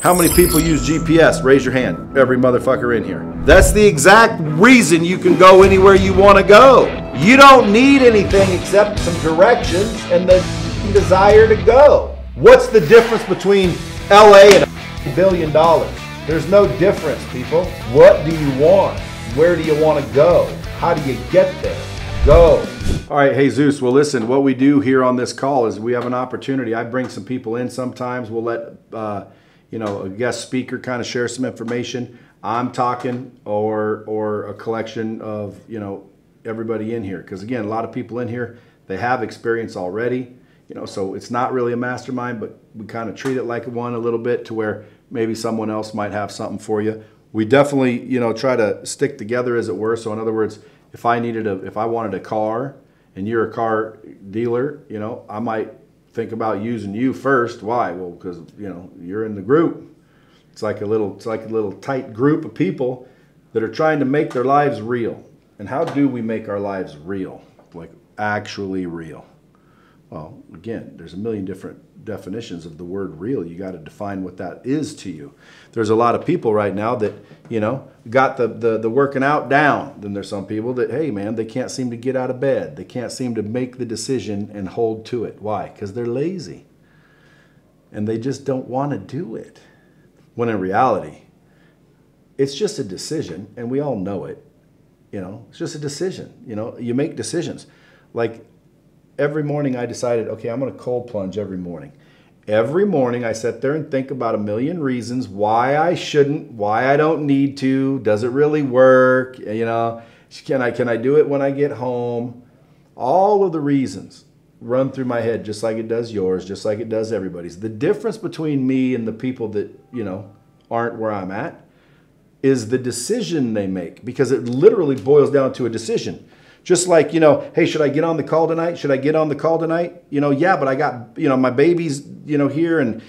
How many people use GPS? Raise your hand. Every motherfucker in here. That's the exact reason you can go anywhere you want to go. You don't need anything except some directions and the desire to go. What's the difference between LA and $1 billion? There's no difference, people. What do you want? Where do you want to go? How do you get there? Go. All right, Jesus. Well, listen, what we do here on this call is we have an opportunity. I bring some people in sometimes. We'll let a guest speaker kind of share some information. I'm talking or a collection of, everybody in here. Because again, a lot of people in here, they have experience already, so it's not really a mastermind, but we kind of treat it like one a little bit to where maybe someone else might have something for you. We definitely, try to stick together as it were. So in other words, if I wanted a car and you're a car dealer, I might think about using you first. Why? Well, because you're in the group. It's like a little tight group of people that are trying to make their lives real. And how do we make our lives real? Like actually real? Well, again, there's a million different definitions of the word real. You got to define what that is to you. There's a lot of people right now that, got the working out down. Then there's some people that, hey man, they can't seem to get out of bed. They can't seem to make the decision and hold to it. Why? Because they're lazy. And they just don't want to do it. When in reality, it's just a decision, and we all know it. It's just a decision. You make decisions. Like every morning I decided, okay, I'm going to cold plunge every morning. Every morning I sit there and think about a million reasons why I shouldn't, why I don't need to, does it really work? Can I do it when I get home? All of the reasons run through my head just like it does yours, just like it does everybody's. The difference between me and the people that, aren't where I'm at is the decision they make, because it literally boils down to a decision. Just like, hey, should I get on the call tonight? Should I get on the call tonight? Yeah, but I got, my baby's, here, and,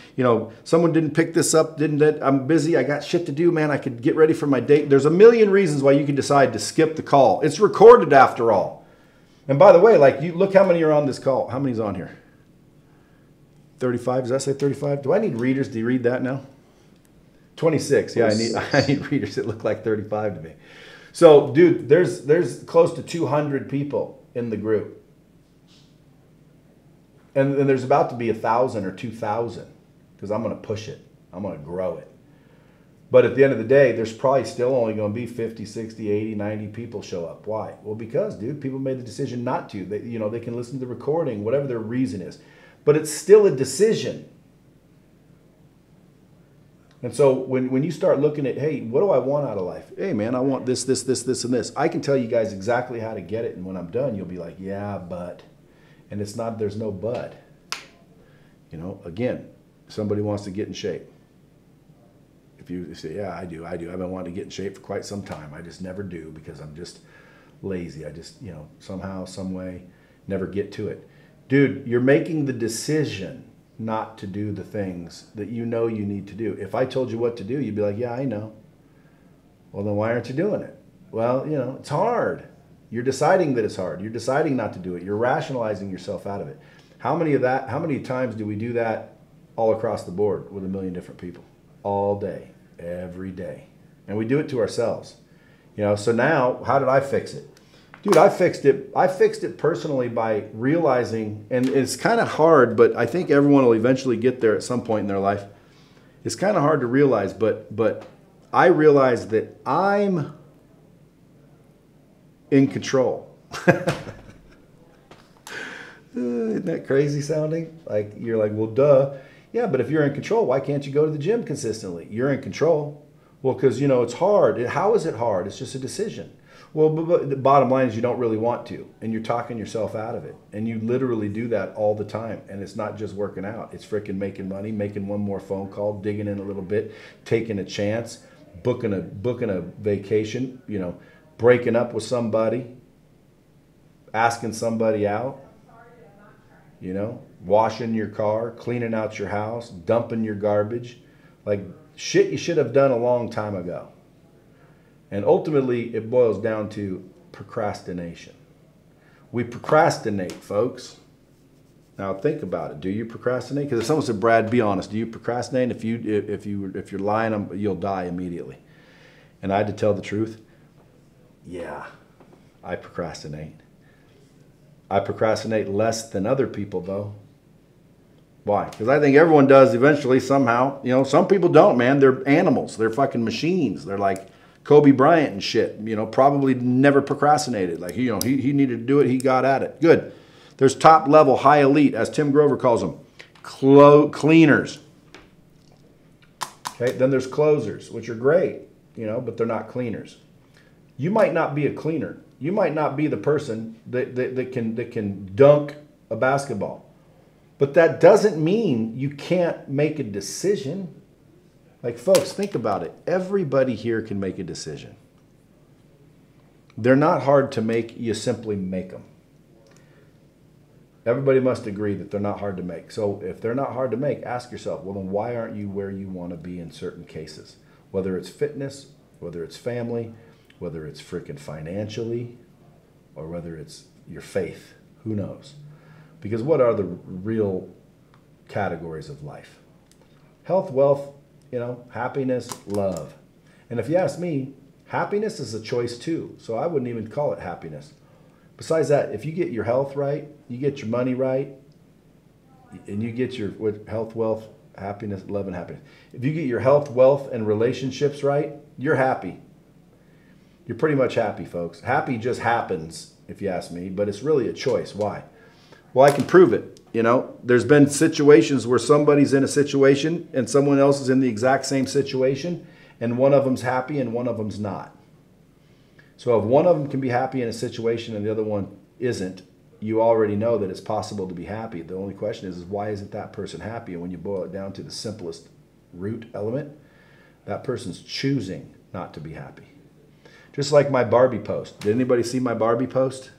someone didn't pick this up, I'm busy. I got shit to do, man. I could get ready for my date. There's a million reasons why you can decide to skip the call. It's recorded after all. And by the way, look how many are on this call. How many's on here? 35, does that say 35? Do I need readers? Do you read that now? 26, yeah, I need readers that look like 35 to me. So, dude, there's close to 200 people in the group. And there's about to be 1,000 or 2,000 because I'm going to push it. I'm going to grow it. But at the end of the day, there's probably still only going to be 50, 60, 80, 90 people show up. Why? Well, because, dude, people made the decision not to. They can listen to the recording, whatever their reason is. But it's still a decision. And so when you start looking at, hey, what do I want out of life? Hey, man, I want this, this, this, this, and this. I can tell you guys exactly how to get it. And when I'm done, you'll be like, yeah, but. And it's not, there's no but. Again, somebody wants to get in shape. If you say, yeah, I do. I've been wanting to get in shape for quite some time. I just never do because I'm just lazy. I just, somehow, some way, never get to it. Dude, you're making the decision not to do the things that you need to do. If I told you what to do, you'd be like, yeah, I know. Well, then why aren't you doing it? Well, it's hard. You're deciding that it's hard. You're deciding not to do it. You're rationalizing yourself out of it. How many times do we do that all across the board with a million different people? All day, every day. And we do it to ourselves. So now, how did I fix it? Dude, I fixed it personally by realizing, and it's kind of hard, but I think everyone will eventually get there at some point in their life. It's kind of hard to realize, but I realized that I'm in control. Isn't that crazy sounding? Like, you're like, well, duh. Yeah, but if you're in control, why can't you go to the gym consistently? You're in control. Well, because, it's hard. How is it hard? It's just a decision. Well, but the bottom line is you don't really want to, and you're talking yourself out of it. And you literally do that all the time. And it's not just working out. It's freaking making money, making one more phone call, digging in a little bit, taking a chance, booking a vacation, breaking up with somebody, asking somebody out, washing your car, cleaning out your house, dumping your garbage, like shit you should have done a long time ago. And ultimately, it boils down to procrastination. We procrastinate, folks. Now think about it. Do you procrastinate? Because if someone said, Brad, be honest. Do you procrastinate? If you're lying, you'll die immediately. And I had to tell the truth. Yeah, I procrastinate. I procrastinate less than other people, though. Why? Because I think everyone does eventually, somehow. You know, some people don't, man. They're animals. They're fucking machines. They're like Kobe Bryant and shit. You know, probably never procrastinated. Like, you know, he needed to do it. He got at it. Good. There's top level, high elite, as Tim Grover calls them, cleaners. Okay. Then there's closers, which are great, you know, but they're not cleaners. You might not be a cleaner. You might not be the person that can dunk a basketball. But that doesn't mean you can't make a decision. Like, folks, think about it. Everybody here can make a decision. They're not hard to make. You simply make them. Everybody must agree that they're not hard to make. So if they're not hard to make, ask yourself, well, then why aren't you where you want to be in certain cases? Whether it's fitness, whether it's family, whether it's freaking financially, or whether it's your faith. Who knows? Because what are the real categories of life? Health, wealth, you know, happiness, love. And if you ask me, happiness is a choice too. So I wouldn't even call it happiness. Besides that, if you get your health right, you get your money right, and you get your health, wealth, happiness, love, and happiness. If you get your health, wealth, and relationships right, you're happy. You're pretty much happy, folks. Happy just happens, if you ask me, but it's really a choice. Why? Well, I can prove it. You know, there's been situations where somebody's in a situation and someone else is in the exact same situation, and one of them's happy and one of them's not. So if one of them can be happy in a situation and the other one isn't, you already know that it's possible to be happy. The only question is why isn't that person happy? And when you boil it down to the simplest root element, that person's choosing not to be happy. Just like my Barbie post. Did anybody see my Barbie post?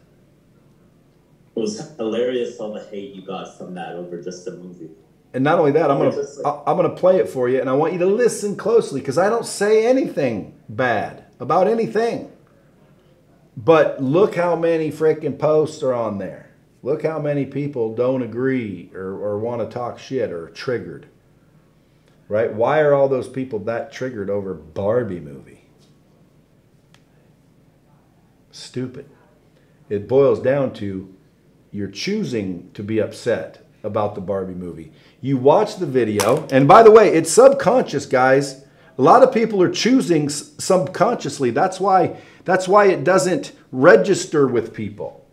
It was hilarious, all the hate you got from that over just the movie. And not only that, I'm gonna play it for you, and I want you to listen closely because I don't say anything bad about anything. But look how many freaking posts are on there. Look how many people don't agree or want to talk shit or are triggered. Right? Why are all those people that triggered over Barbie movie? Stupid. It boils down to you're choosing to be upset about the Barbie movie. You watch the video, and by the way, it's subconscious, guys. A lot of people are choosing subconsciously. That's why it doesn't register with people.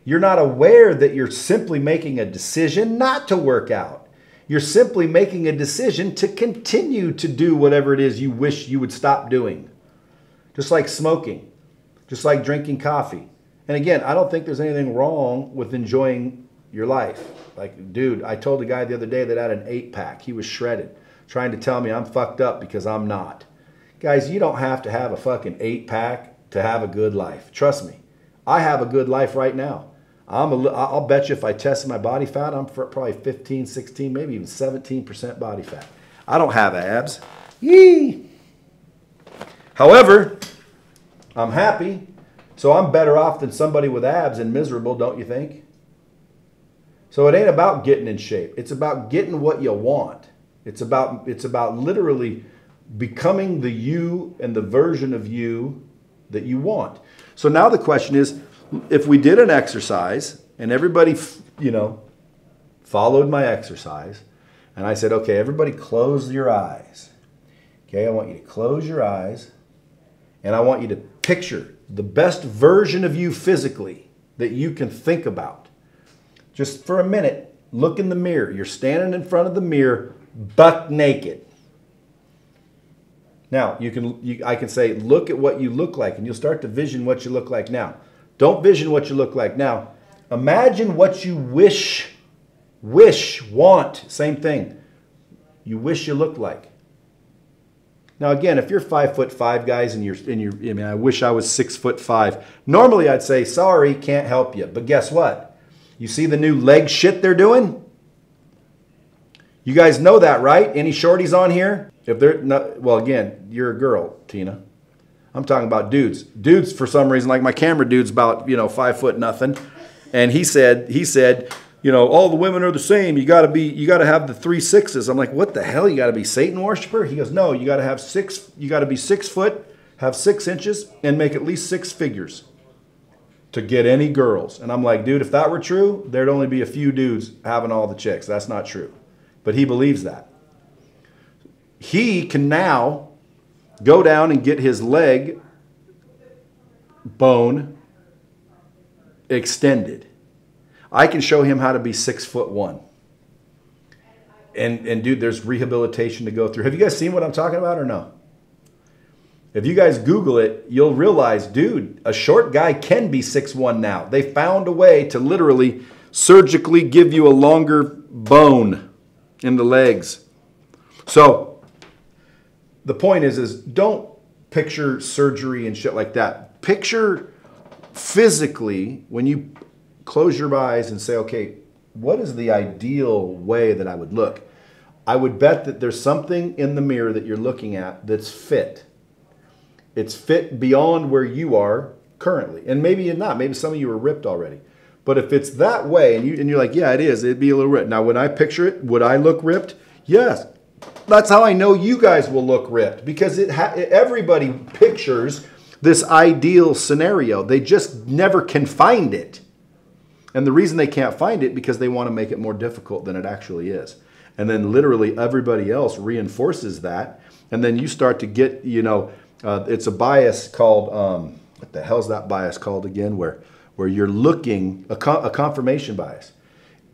You're not aware that you're simply making a decision not to work out. You're simply making a decision to continue to do whatever it is you wish you would stop doing. Just like smoking, just like drinking coffee. And again, I don't think there's anything wrong with enjoying your life. Like, dude, I told a guy the other day that had an 8-pack. He was shredded, trying to tell me I'm fucked up because I'm not. Guys, you don't have to have a fucking 8-pack to have a good life. Trust me. I have a good life right now. I'll bet you if I tested my body fat, I'm probably 15, 16, maybe even 17% body fat. I don't have abs. Yee! However, I'm happy. So I'm better off than somebody with abs and miserable, don't you think? So it ain't about getting in shape. It's about getting what you want. It's about literally becoming the you and the version of you that you want. So now the question is, if we did an exercise and everybody, you know, followed my exercise, and I said, okay, everybody close your eyes. Okay, I want you to close your eyes, and I want you to picture the best version of you physically that you can think about. Just for a minute, look in the mirror. You're standing in front of the mirror, buck naked. Now, I can say, look at what you look like, and you'll start to vision what you look like now. Don't vision what you look like now. Imagine what you want, same thing. You wish you looked like. Now again, if you're 5'5", guys, and I wish I was 6'5". Normally I'd say, sorry, can't help you. But guess what? You see the new leg shit they're doing? You guys know that, right? Any shorties on here? If they're not, well, again, you're a girl, Tina. I'm talking about dudes. Dudes, for some reason, like my camera dude's about, 5 foot nothing. And he said, you know, all the women are the same. You got to have the 3 6s. I'm like, what the hell? You got to be Satan worshiper? He goes, no, you got to be 6 foot, have 6 inches, and make at least 6 figures to get any girls. And I'm like, dude, if that were true, there'd only be a few dudes having all the chicks. That's not true. But he believes that. He can now go down and get his leg bone extended. I can show him how to be 6'1". And dude, there's rehabilitation to go through. Have you guys seen what I'm talking about or no? If you guys Google it, you'll realize, dude, a short guy can be 6'1" now. They found a way to literally surgically give you a longer bone in the legs. So the point is don't picture surgery and shit like that. Picture physically, when you close your eyes and say, okay, what is the ideal way that I would look? I would bet that there's something in the mirror that you're looking at that's fit. It's fit beyond where you are currently. And maybe you're not. Maybe some of you are ripped already. But if it's that way and you're like, yeah, it is. It'd be a little ripped. Now, when I picture it, would I look ripped? Yes. That's how I know you guys will look ripped. Because everybody pictures this ideal scenario. They just never can find it. And the reason they can't find it because they want to make it more difficult than it actually is. And then literally everybody else reinforces that. And then you start to get, you know, it's a bias called, what the hell's that bias called again? Where you're looking, a confirmation bias.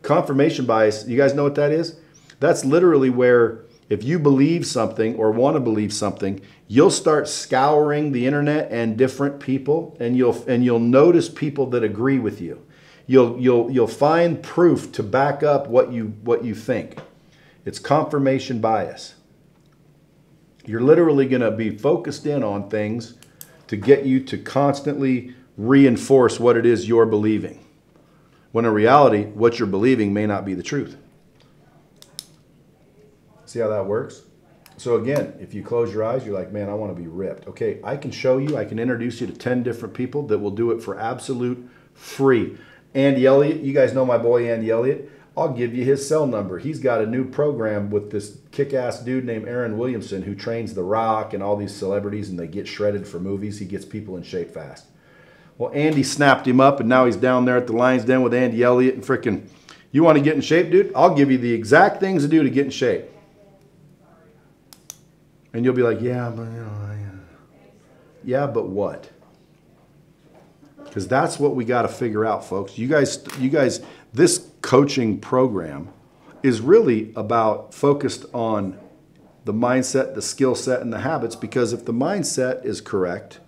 Confirmation bias, you guys know what that is? That's literally where if you believe something or want to believe something, you'll start scouring the internet and different people, and you'll notice people that agree with you. You'll find proof to back up what you think. It's confirmation bias. You're literally going to be focused in on things to get you to constantly reinforce what it is you're believing. When in reality, what you're believing may not be the truth. See how that works? So again, if you close your eyes, you're like, man, I want to be ripped. Okay, I can show you, I can introduce you to 10 different people that will do it for absolute free. Andy Elliott, you guys know my boy Andy Elliott. I'll give you his cell number. He's got a new program with this kick-ass dude named Aaron Williamson who trains The Rock and all these celebrities, and they get shredded for movies. He gets people in shape fast. Well, Andy snapped him up, and now he's down there at the Lion's Den with Andy Elliott and freaking, you want to get in shape, dude? I'll give you the exact things to do to get in shape. And you'll be like, yeah, but you know, yeah, but what? Because that's what we got to figure out, folks. You guys, this coaching program is really about focused on the mindset, the skill set, and the habits. Because if the mindset is correct,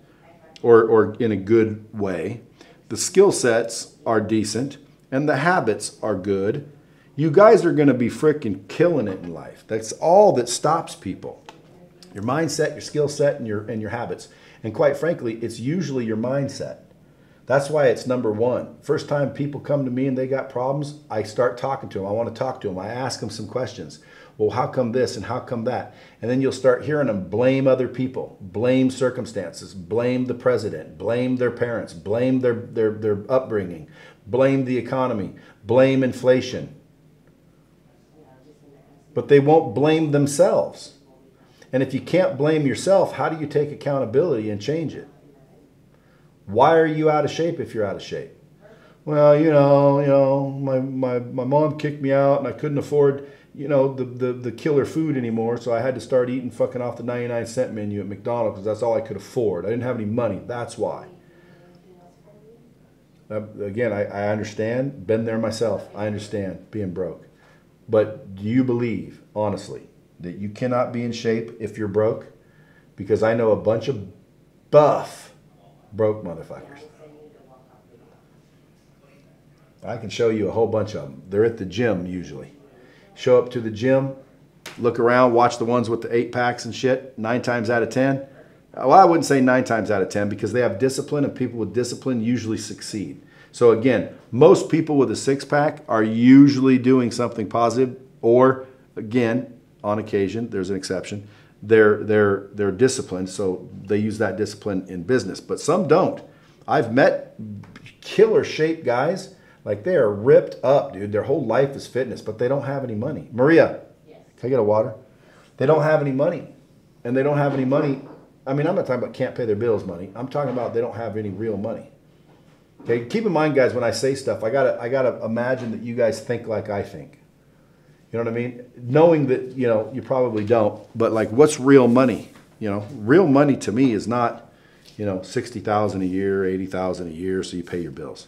or in a good way, the skill sets are decent, and the habits are good, you guys are going to be freaking killing it in life. That's all that stops people. Your mindset, your skill set, and your habits. And quite frankly, it's usually your mindset. That's why it's number one. First time people come to me and they got problems, I start talking to them. I want to talk to them. I ask them some questions. Well, how come this and how come that? And then you'll start hearing them blame other people, blame circumstances, blame the president, blame their parents, blame their upbringing, blame the economy, blame inflation. But they won't blame themselves. And if you can't blame yourself, how do you take accountability and change it? Why are you out of shape if you're out of shape? Well, my mom kicked me out and I couldn't afford, the killer food anymore. So I had to start eating fucking off the 99-cent menu at McDonald's because that's all I could afford. I didn't have any money. That's why. Again, I understand. Been there myself. I understand being broke. But do you believe, honestly, that you cannot be in shape if you're broke? Because I know a bunch of buff broke motherfuckers. I can show you a whole bunch of them. They're at the gym usually. Show up to the gym, look around, watch the ones with the 8-packs and shit. 9 times out of 10. Well, I wouldn't say 9 times out of 10 because they have discipline, and people with discipline usually succeed. So again, most people with a 6-pack are usually doing something positive, or again, on occasion, there's an exception, they're disciplined, so they use that discipline in business. But some don't. I've met killer shape guys Like they are ripped up, dude. Their whole life is fitness, but they don't have any money. Maria, yes. Can I get a water? They don't have any money. And they don't have any money. I mean, I'm not talking about can't pay their bills money. I'm talking about they don't have any real money. Okay, keep in mind, guys, when I say stuff, I gotta imagine that you guys think like I think. You know what I mean? Knowing that, you know, you probably don't, but like what's real money? You know, real money to me is not, you know, 60,000 a year, 80,000 a year so you pay your bills.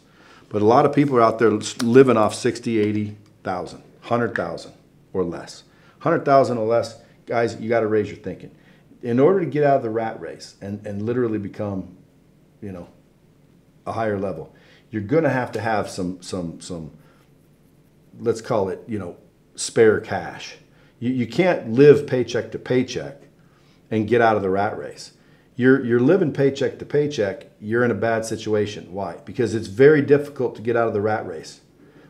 But a lot of people are out there living off 60, 80,000, 100,000 or less. 100,000 or less, guys, you got to raise your thinking. In order to get out of the rat race and literally become, you know, a higher level, you're going to have some, let's call it, you know, spare cash. You can't live paycheck to paycheck and get out of the rat race. You're living paycheck to paycheck, you're in a bad situation. Why? Because it's very difficult to get out of the rat race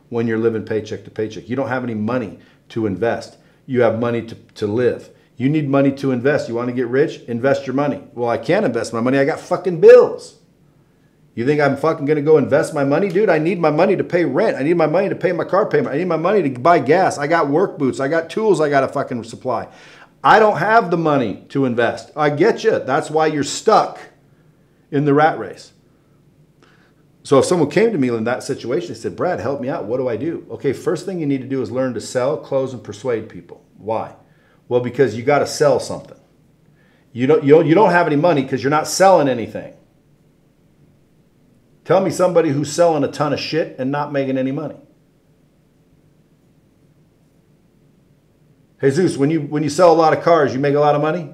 when you're living paycheck to paycheck. You don't have any money to invest. You have money to live. You need money to invest. You want to get rich? Invest your money. Well, I can't invest my money. I got fucking bills. You think I'm fucking going to go invest my money? Dude, I need my money to pay rent. I need my money to pay my car payment. I need my money to buy gas. I got work boots. I got tools I got to fucking supply. I don't have the money to invest. I get you. That's why you're stuck in the rat race. So if someone came to me in that situation, they said, Brad, help me out. What do I do? Okay, first thing you need to do is learn to sell, close, and persuade people. Why? Well, because you got to sell something. You don't have any money because you're not selling anything. Tell me somebody who's selling a ton of shit and not making any money. Jesus, when you sell a lot of cars, you make a lot of money?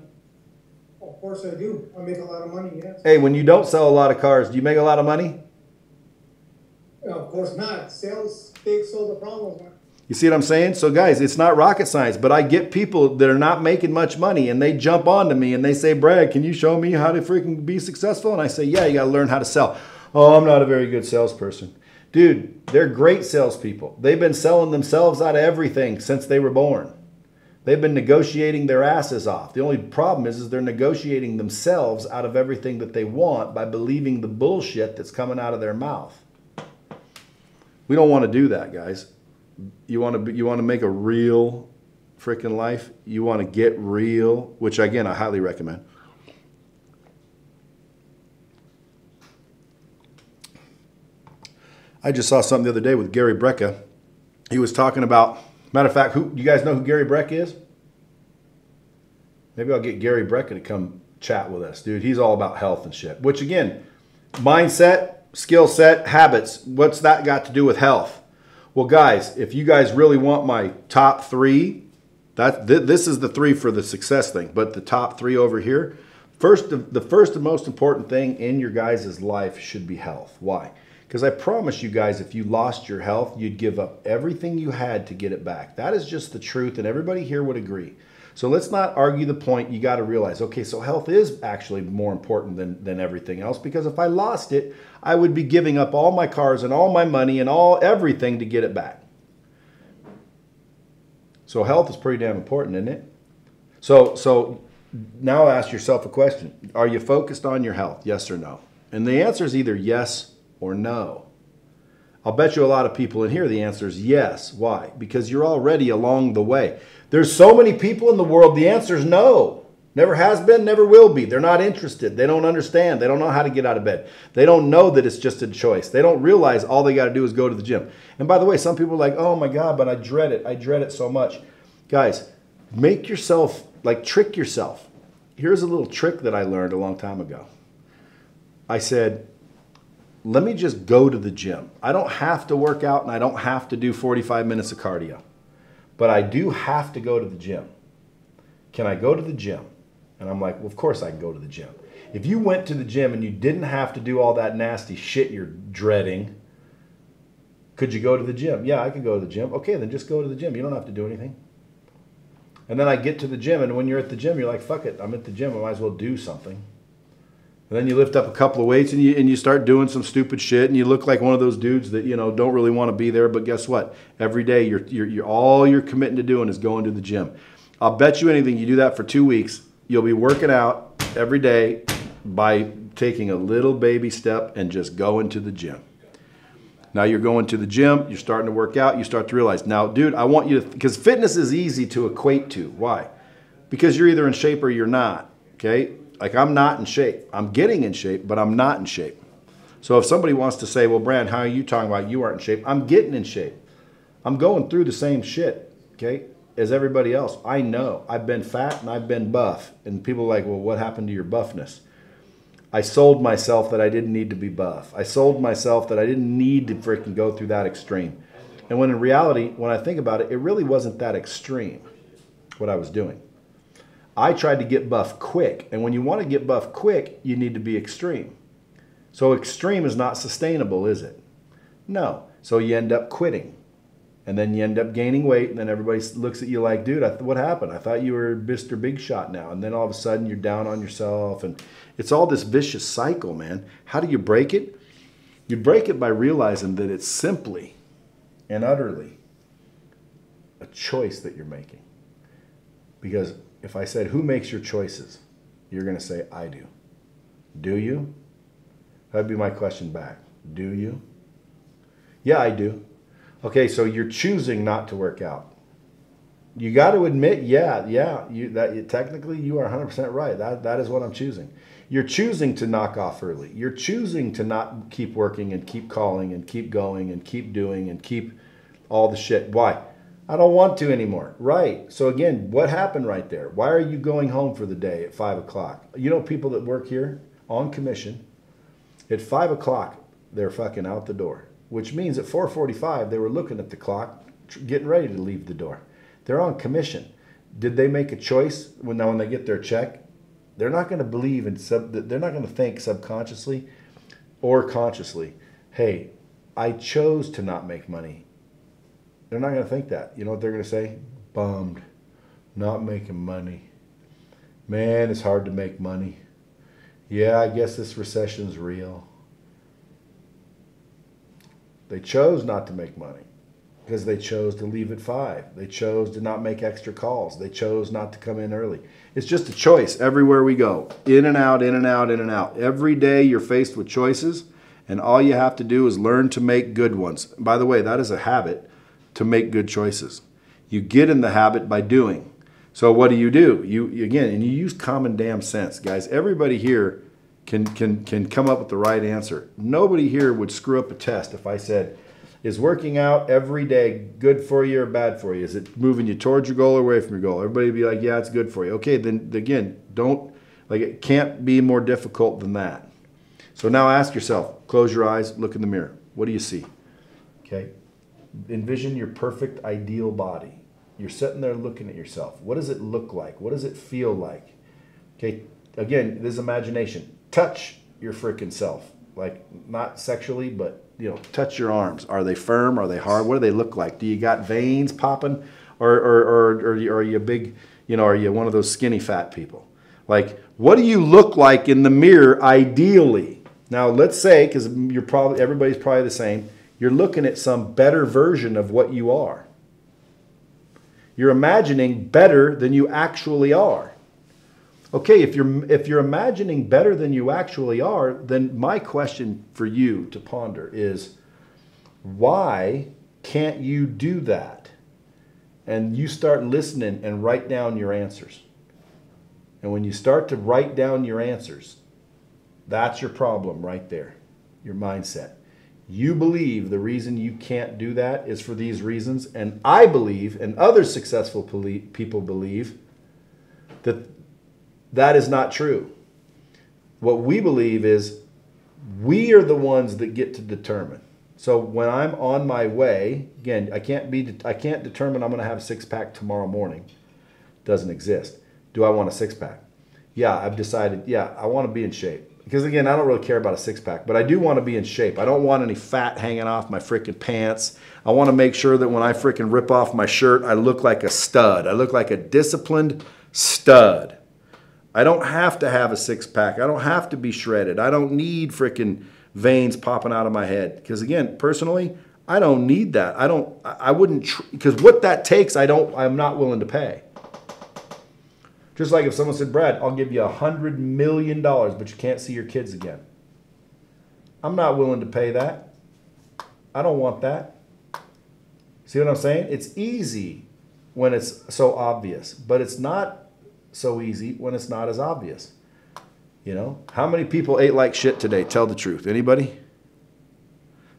Of course I do. I make a lot of money, yes. Hey, when you don't sell a lot of cars, do you make a lot of money? Of course not. Sales fix all the problems, man. You see what I'm saying? So guys, it's not rocket science, but I get people that are not making much money and they jump onto me and they say, Brad, can you show me how to freaking be successful? And I say, yeah, you got to learn how to sell. Oh, I'm not a very good salesperson. Dude, they're great salespeople. They've been selling themselves out of everything since they were born. They've been negotiating their asses off. The only problem is they're negotiating themselves out of everything that they want by believing the bullshit that's coming out of their mouth. We don't want to do that, guys. You want to make a real freaking life. You want to get real, which again, I highly recommend. I just saw something the other day with Gary Brecka. He was talking about, matter of fact, you guys know who Gary Brecka is? Maybe I'll get Gary Brecka to come chat with us, dude. He's all about health and shit. Which again, mindset, skill set, habits. What's that got to do with health? Well, guys, if you guys really want my top three, this is the three for the success thing, but the top three over here, the first and most important thing in your guys' life should be health. Why? Because I promise you guys, if you lost your health, you'd give up everything you had to get it back. That is just the truth, and everybody here would agree. So let's not argue the point. You got to realize, okay, so health is actually more important than everything else, because if I lost it, I would be giving up all my cars and all my money and everything to get it back. So health is pretty damn important, isn't it? So now ask yourself a question. Are you focused on your health? Yes or no? And the answer is either yes or no. I'll bet you a lot of people in here, the answer is yes. Why? Because you're already along the way. There's so many people in the world, the answer is no. Never has been, never will be. They're not interested. They don't understand. They don't know how to get out of bed. They don't know that it's just a choice. They don't realize all they got to do is go to the gym. And by the way, some people are like, oh my God, but I dread it. I dread it so much. Guys, make yourself, trick yourself. Here's a little trick that I learned a long time ago. I said, let me just go to the gym. I don't have to work out and I don't have to do 45 minutes of cardio, but I do have to go to the gym. Can I go to the gym? And I'm like, well, of course I can go to the gym. If you went to the gym and you didn't have to do all that nasty shit you're dreading, could you go to the gym? Yeah, I could go to the gym. Okay, then just go to the gym. You don't have to do anything. And then I get to the gym, and when you're at the gym, you're like, fuck it, I'm at the gym. I might as well do something. And then you lift up a couple of weights and you start doing some stupid shit, and you look like one of those dudes that, you know, don't really want to be there. But guess what? Every day you're all you're committing to doing is going to the gym. I'll bet you anything, you do that for 2 weeks, you'll be working out every day by taking a little baby step and just going to the gym. Now you're going to the gym, you're starting to work out, you start to realize, now, dude, I want you to, because fitness is easy to equate to. Why? Because you're either in shape or you're not, okay? Like I'm not in shape. I'm getting in shape, but I'm not in shape. So if somebody wants to say, well, Brand, how are you talking about you aren't in shape? I'm getting in shape. I'm going through the same shit, okay, as everybody else. I know. I've been fat and I've been buff. And people are like, well, what happened to your buffness? I sold myself that I didn't need to be buff. I sold myself that I didn't need to freaking go through that extreme. And when in reality, when I think about it, it really wasn't that extreme, what I was doing. I tried to get buff quick. And when you want to get buff quick, you need to be extreme. So extreme is not sustainable, is it? No. So you end up quitting. And then you end up gaining weight, and then everybody looks at you like, dude, what happened? I thought you were Mr. Big Shot now. And then all of a sudden you're down on yourself. And it's all this vicious cycle, man. How do you break it? You break it by realizing that it's simply and utterly a choice that you're making. Because if I said, who makes your choices? You're going to say, I do. Do you? That'd be my question back. Do you? Yeah, I do. Okay, so you're choosing not to work out. You got to admit, technically you are 100% right. That is what I'm choosing. You're choosing to knock off early. You're choosing to not keep working and keep calling and keep going and keep doing and keep all the shit. Why? I don't want to anymore. Right. So again, what happened right there? Why are you going home for the day at 5 o'clock? You know people that work here on commission, at 5 o'clock, they're fucking out the door. Which means at 4:45, they were looking at the clock, getting ready to leave the door. They're on commission. Did they make a choice when they get their check? They're not going to believe they're not going to think subconsciously or consciously, hey, I chose to not make money. They're not going to think that. You know what they're going to say? Bummed. Not making money. Man, it's hard to make money. Yeah, I guess this recession's real. They chose not to make money because they chose to leave at 5. They chose to not make extra calls. They chose not to come in early. It's just a choice everywhere we go. In and out, in and out, in and out. Every day you're faced with choices, and all you have to do is learn to make good ones. By the way, that is a habit, to make good choices. You get in the habit by doing. So what do? You use common damn sense, guys. Everybody here can come up with the right answer. Nobody here would screw up a test if I said, is working out every day good for you or bad for you? Is it moving you towards your goal or away from your goal? Everybody would be like, yeah, it's good for you. Okay, then again, it can't be more difficult than that. So now ask yourself, close your eyes, look in the mirror. What do you see? Okay, envision your perfect ideal body. You're sitting there looking at yourself. What does it look like? What does it feel like? Okay, again, this is imagination. Touch your freaking self, like not sexually, but touch your arms. Are they firm? Are they hard? What do they look like? Do you got veins popping, or are you big? Are you one of those skinny fat people? Like, what do you look like in the mirror ideally? Now, let's say, because everybody's probably the same. You're looking at some better version of what you are. You're imagining better than you actually are. Okay, if you're imagining better than you actually are, then my question for you to ponder is, why can't you do that? And you start listening and write down your answers. And when you start to write down your answers, that's your problem right there, your mindset. You believe the reason you can't do that is for these reasons, and I believe, and other successful people believe, that is not true. What we believe is we are the ones that get to determine. So when I'm on my way, again, I can't determine I'm going to have a six-pack tomorrow morning. Doesn't exist. Do I want a six-pack? Yeah, I've decided, I want to be in shape. Because again, I don't really care about a six-pack, but I do want to be in shape. I don't want any fat hanging off my freaking pants. I want to make sure that when I freaking rip off my shirt, I look like a stud. I look like a disciplined stud. I don't have to have a six-pack. I don't have to be shredded. I don't need freaking veins popping out of my head. Because again, personally, I don't need that. I wouldn't, because what that takes, I'm not willing to pay. Just like if someone said, Brad, I'll give you $100 million, but you can't see your kids again. I'm not willing to pay that. I don't want that. See what I'm saying? It's easy when it's so obvious, but it's not so easy when it's not as obvious. You know, how many people ate like shit today? Tell the truth. Anybody?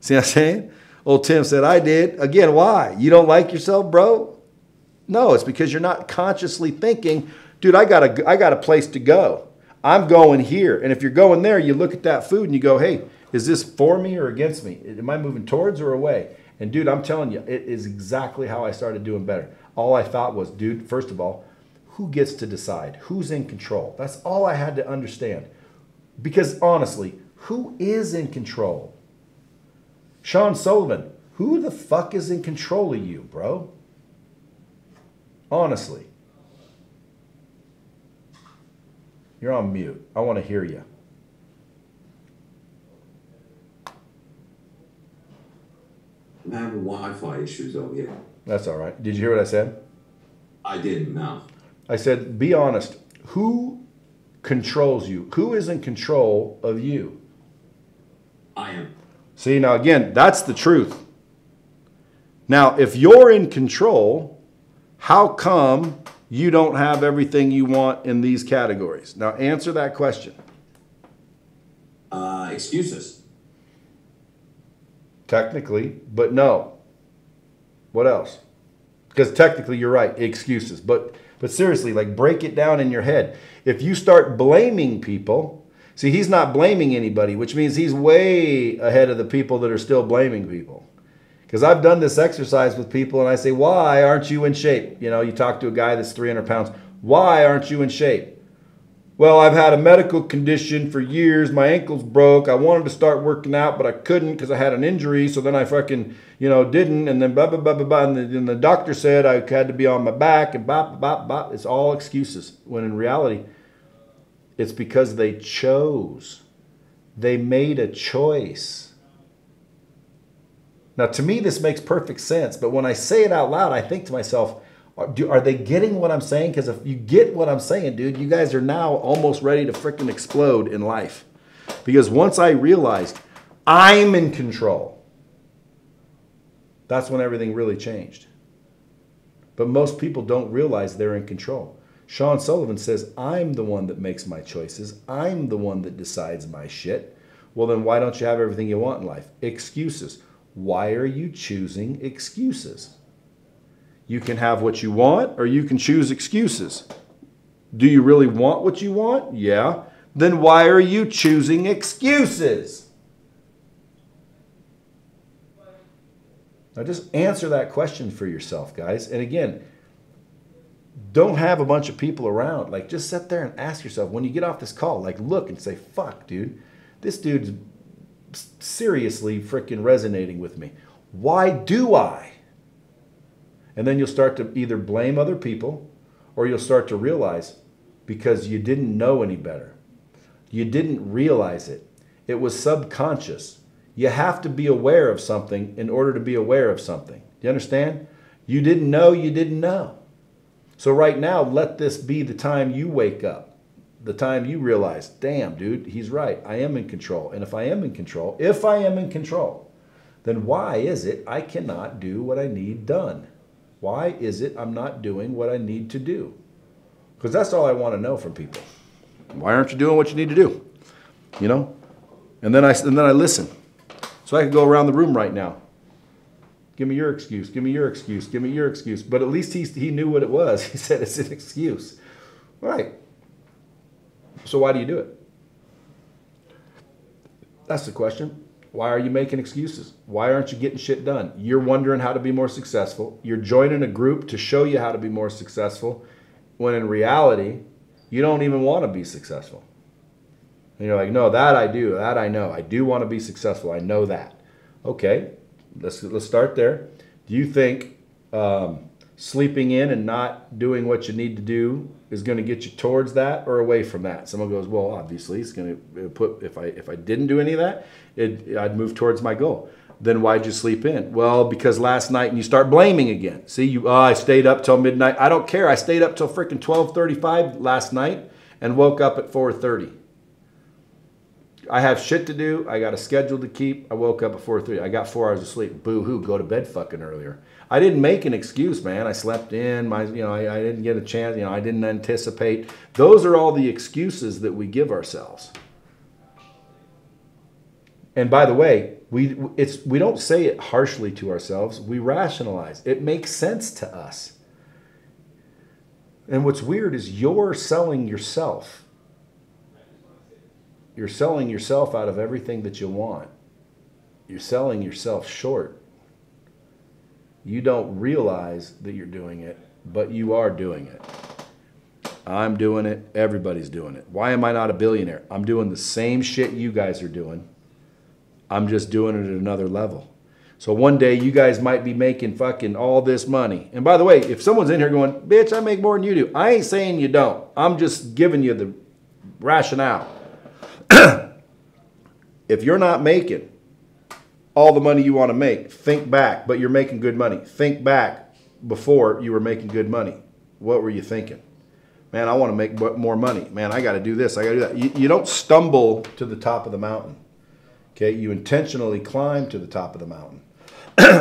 See what I'm saying? Old Tim said, I did. Again, why? You don't like yourself, bro? No, it's because you're not consciously thinking, dude, I got a place to go. I'm going here. And if you're going there, you look at that food and you go, hey, is this for me or against me? Am I moving towards or away? And dude, I'm telling you, it is exactly how I started doing better. All I thought was, dude, first of all, who gets to decide? Who's in control? That's all I had to understand. Because honestly, who is in control? Sean Sullivan, who the fuck is in control of you, bro? Honestly. You're on mute. I want to hear you. I'm having Wi-Fi issues over here. That's all right. Did you hear what I said? I didn't, no. I said, be honest. Who controls you? Who is in control of you? I am. See, now again, that's the truth. Now, if you're in control, how come you don't have everything you want in these categories? Now, answer that question. Excuses. Technically, but no. What else? Because technically you're right, excuses. But seriously, like break it down in your head. If you start blaming people, see, he's not blaming anybody, which means he's way ahead of the people that are still blaming people. Because I've done this exercise with people and I say, why aren't you in shape? You know, you talk to a guy that's 300 pounds. Why aren't you in shape? Well, I've had a medical condition for years. My ankle's broke. I wanted to start working out, but I couldn't because I had an injury. So then I fucking, didn't. And then blah, blah, blah, blah, blah. And then the doctor said I had to be on my back and blah, blah, blah, blah. It's all excuses. When in reality, it's because they chose. They made a choice. Now, to me, this makes perfect sense. But when I say it out loud, I think to myself, are they getting what I'm saying? Because if you get what I'm saying, dude, you guys are now almost ready to freaking explode in life. Because once I realized I'm in control, that's when everything really changed. But most people don't realize they're in control. Sean Sullivan says, I'm the one that makes my choices. I'm the one that decides my shit. Well, then why don't you have everything you want in life? Excuses. Why are you choosing excuses? You can have what you want, or you can choose excuses. Do you really want what you want? Yeah. Then why are you choosing excuses? Now just answer that question for yourself, guys. And again, don't have a bunch of people around. Like, just sit there and ask yourself, when you get off this call, like, look and say, fuck, dude, this dude's seriously freaking resonating with me. Why do I? And then you'll start to either blame other people, or you'll start to realize because you didn't know any better. You didn't realize it. It was subconscious. You have to be aware of something in order to be aware of something. Do you understand? You didn't know you didn't know. So right now, let this be the time you wake up. The time you realize, damn, dude, he's right. I am in control. And if I am in control, then why is it I cannot do what I need done? Why is it I'm not doing what I need to do? Because that's all I want to know from people. Why aren't you doing what you need to do? You know? And then I listen. So I could go around the room right now. Give me your excuse. Give me your excuse. Give me your excuse. But at least he knew what it was. He said it's an excuse. All right. So why do you do it? That's the question. Why are you making excuses? Why aren't you getting shit done? You're wondering how to be more successful. You're joining a group to show you how to be more successful, when in reality, you don't even want to be successful. And you're like, no, that I do. That I know. I do want to be successful. I know that. Okay, let's start there. Do you think sleeping in and not doing what you need to do is going to get you towards that or away from that? Someone goes, well, obviously it's going to put, if I didn't do any of that, I'd move towards my goal. Then why'd you sleep in? Well, because last night, and you start blaming again. See, I stayed up till midnight. I don't care. I stayed up till freaking 12:35 last night and woke up at 4:30. I have shit to do. I got a schedule to keep. I woke up at 4:30. I got 4 hours of sleep. Boo-hoo, go to bed fucking earlier. I didn't make an excuse, man. I slept in. I didn't get a chance. I didn't anticipate. Those are all the excuses that we give ourselves. And by the way, we don't say it harshly to ourselves. We rationalize. It makes sense to us. And what's weird is you're selling yourself. You're selling yourself out of everything that you want. You're selling yourself short. You don't realize that you're doing it, but you are doing it. I'm doing it. Everybody's doing it. Why am I not a billionaire? I'm doing the same shit you guys are doing. I'm just doing it at another level. So one day you guys might be making fucking all this money. And by the way, if someone's in here going, bitch, I make more than you do. I ain't saying you don't. I'm just giving you the rationale. If you're not making all the money you want to make, think back, but you're making good money. Think back before you were making good money. What were you thinking? Man, I want to make more money. Man, I got to do this. I got to do that. You don't stumble to the top of the mountain. Okay, you intentionally climb to the top of the mountain.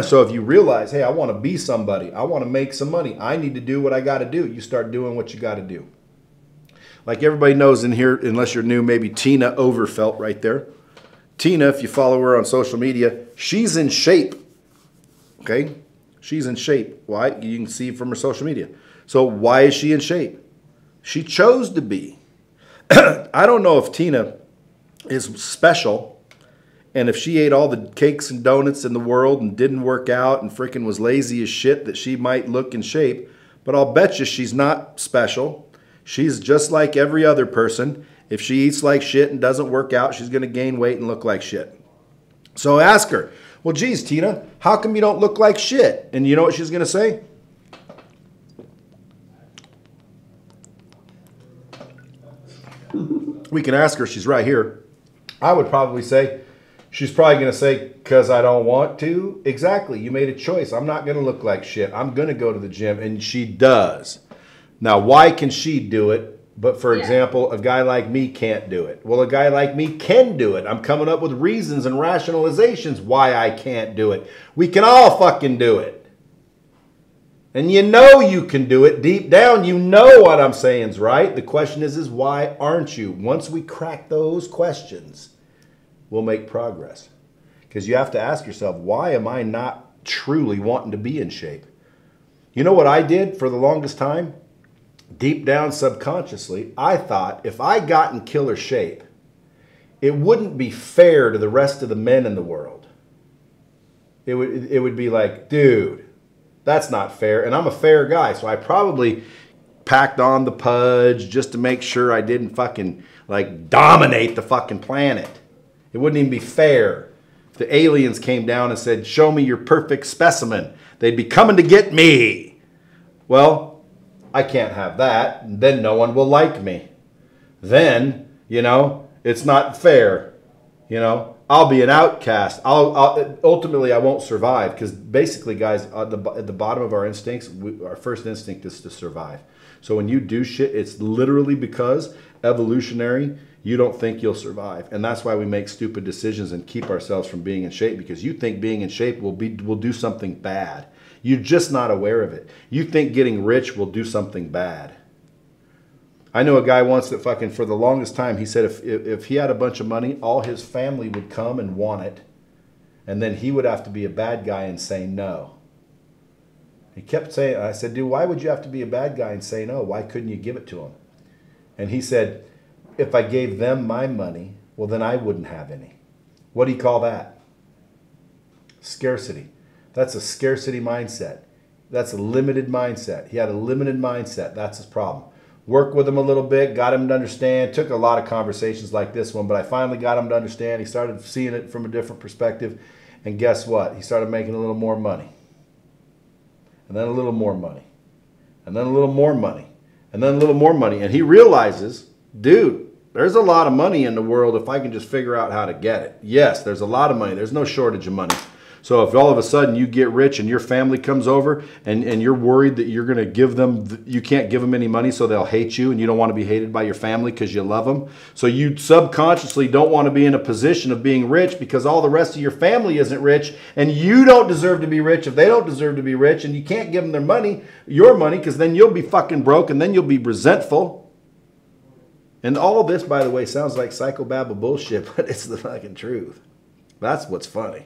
So if you realize, hey, I want to be somebody. I want to make some money. I need to do what I got to do. You start doing what you got to do. Like everybody knows in here, unless you're new, maybe Tina Overfelt right there. Tina, if you follow her on social media, she's in shape. Okay? She's in shape. Why? You can see from her social media. So why is she in shape? She chose to be. I don't know if Tina is special, and if she ate all the cakes and donuts in the world and didn't work out and freaking was lazy as shit, that she might look in shape. But I'll bet you she's not special. She's just like every other person. If she eats like shit and doesn't work out, she's going to gain weight and look like shit. So ask her, well, geez, Tina, how come you don't look like shit? And you know what she's going to say? We can ask her. She's right here. I would probably say, she's probably going to say, because I don't want to. Exactly. You made a choice. I'm not going to look like shit. I'm going to go to the gym. And she does. Now, why can she do it? But for example, a guy like me can't do it. Well, a guy like me can do it. I'm coming up with reasons and rationalizations why I can't do it. We can all fucking do it. And you know you can do it. Deep down, you know what I'm saying is right. The question is why aren't you? Once we crack those questions, we'll make progress. Because you have to ask yourself, why am I not truly wanting to be in shape? You know what I did for the longest time? Deep down subconsciously, I thought if I got in killer shape, it wouldn't be fair to the rest of the men in the world. It would be like, dude, that's not fair. And I'm a fair guy, so I probably packed on the pudge just to make sure I didn't fucking like dominate the fucking planet. It wouldn't even be fair. If the aliens came down and said, show me your perfect specimen, they'd be coming to get me. Well, I can't have that. Then no one will like me. Then, you know, it's not fair. You know, I'll be an outcast. Ultimately, I won't survive because basically, guys, at the bottom of our instincts, our first instinct is to survive. So when you do shit, it's literally because evolutionary, you don't think you'll survive. And that's why we make stupid decisions and keep ourselves from being in shape, because you think being in shape will do something bad. You're just not aware of it. You think getting rich will do something bad. I know a guy once that fucking, for the longest time, he said if he had a bunch of money, all his family would come and want it. And then he would have to be a bad guy and say no. He kept saying, I said, dude, why would you have to be a bad guy and say no? Why couldn't you give it to him? And he said, if I gave them my money, well, then I wouldn't have any. What do you call that? Scarcity. That's a scarcity mindset. That's a limited mindset. He had a limited mindset. That's his problem. Worked with him a little bit, got him to understand. Took a lot of conversations like this one, but I finally got him to understand. He started seeing it from a different perspective. And guess what? He started making a little more money. And then a little more money. And then a little more money. And then a little more money. And he realizes, dude, there's a lot of money in the world if I can just figure out how to get it. Yes, there's a lot of money. There's no shortage of money. So if all of a sudden you get rich and your family comes over and you're worried that you're going to give them, you can't give them any money so they'll hate you, and you don't want to be hated by your family because you love them. So you subconsciously don't want to be in a position of being rich because all the rest of your family isn't rich, and you don't deserve to be rich if they don't deserve to be rich, and you can't give them their money, your money, because then you'll be fucking broke and then you'll be resentful. And all this, by the way, sounds like psychobabble bullshit, but it's the fucking truth. That's what's funny.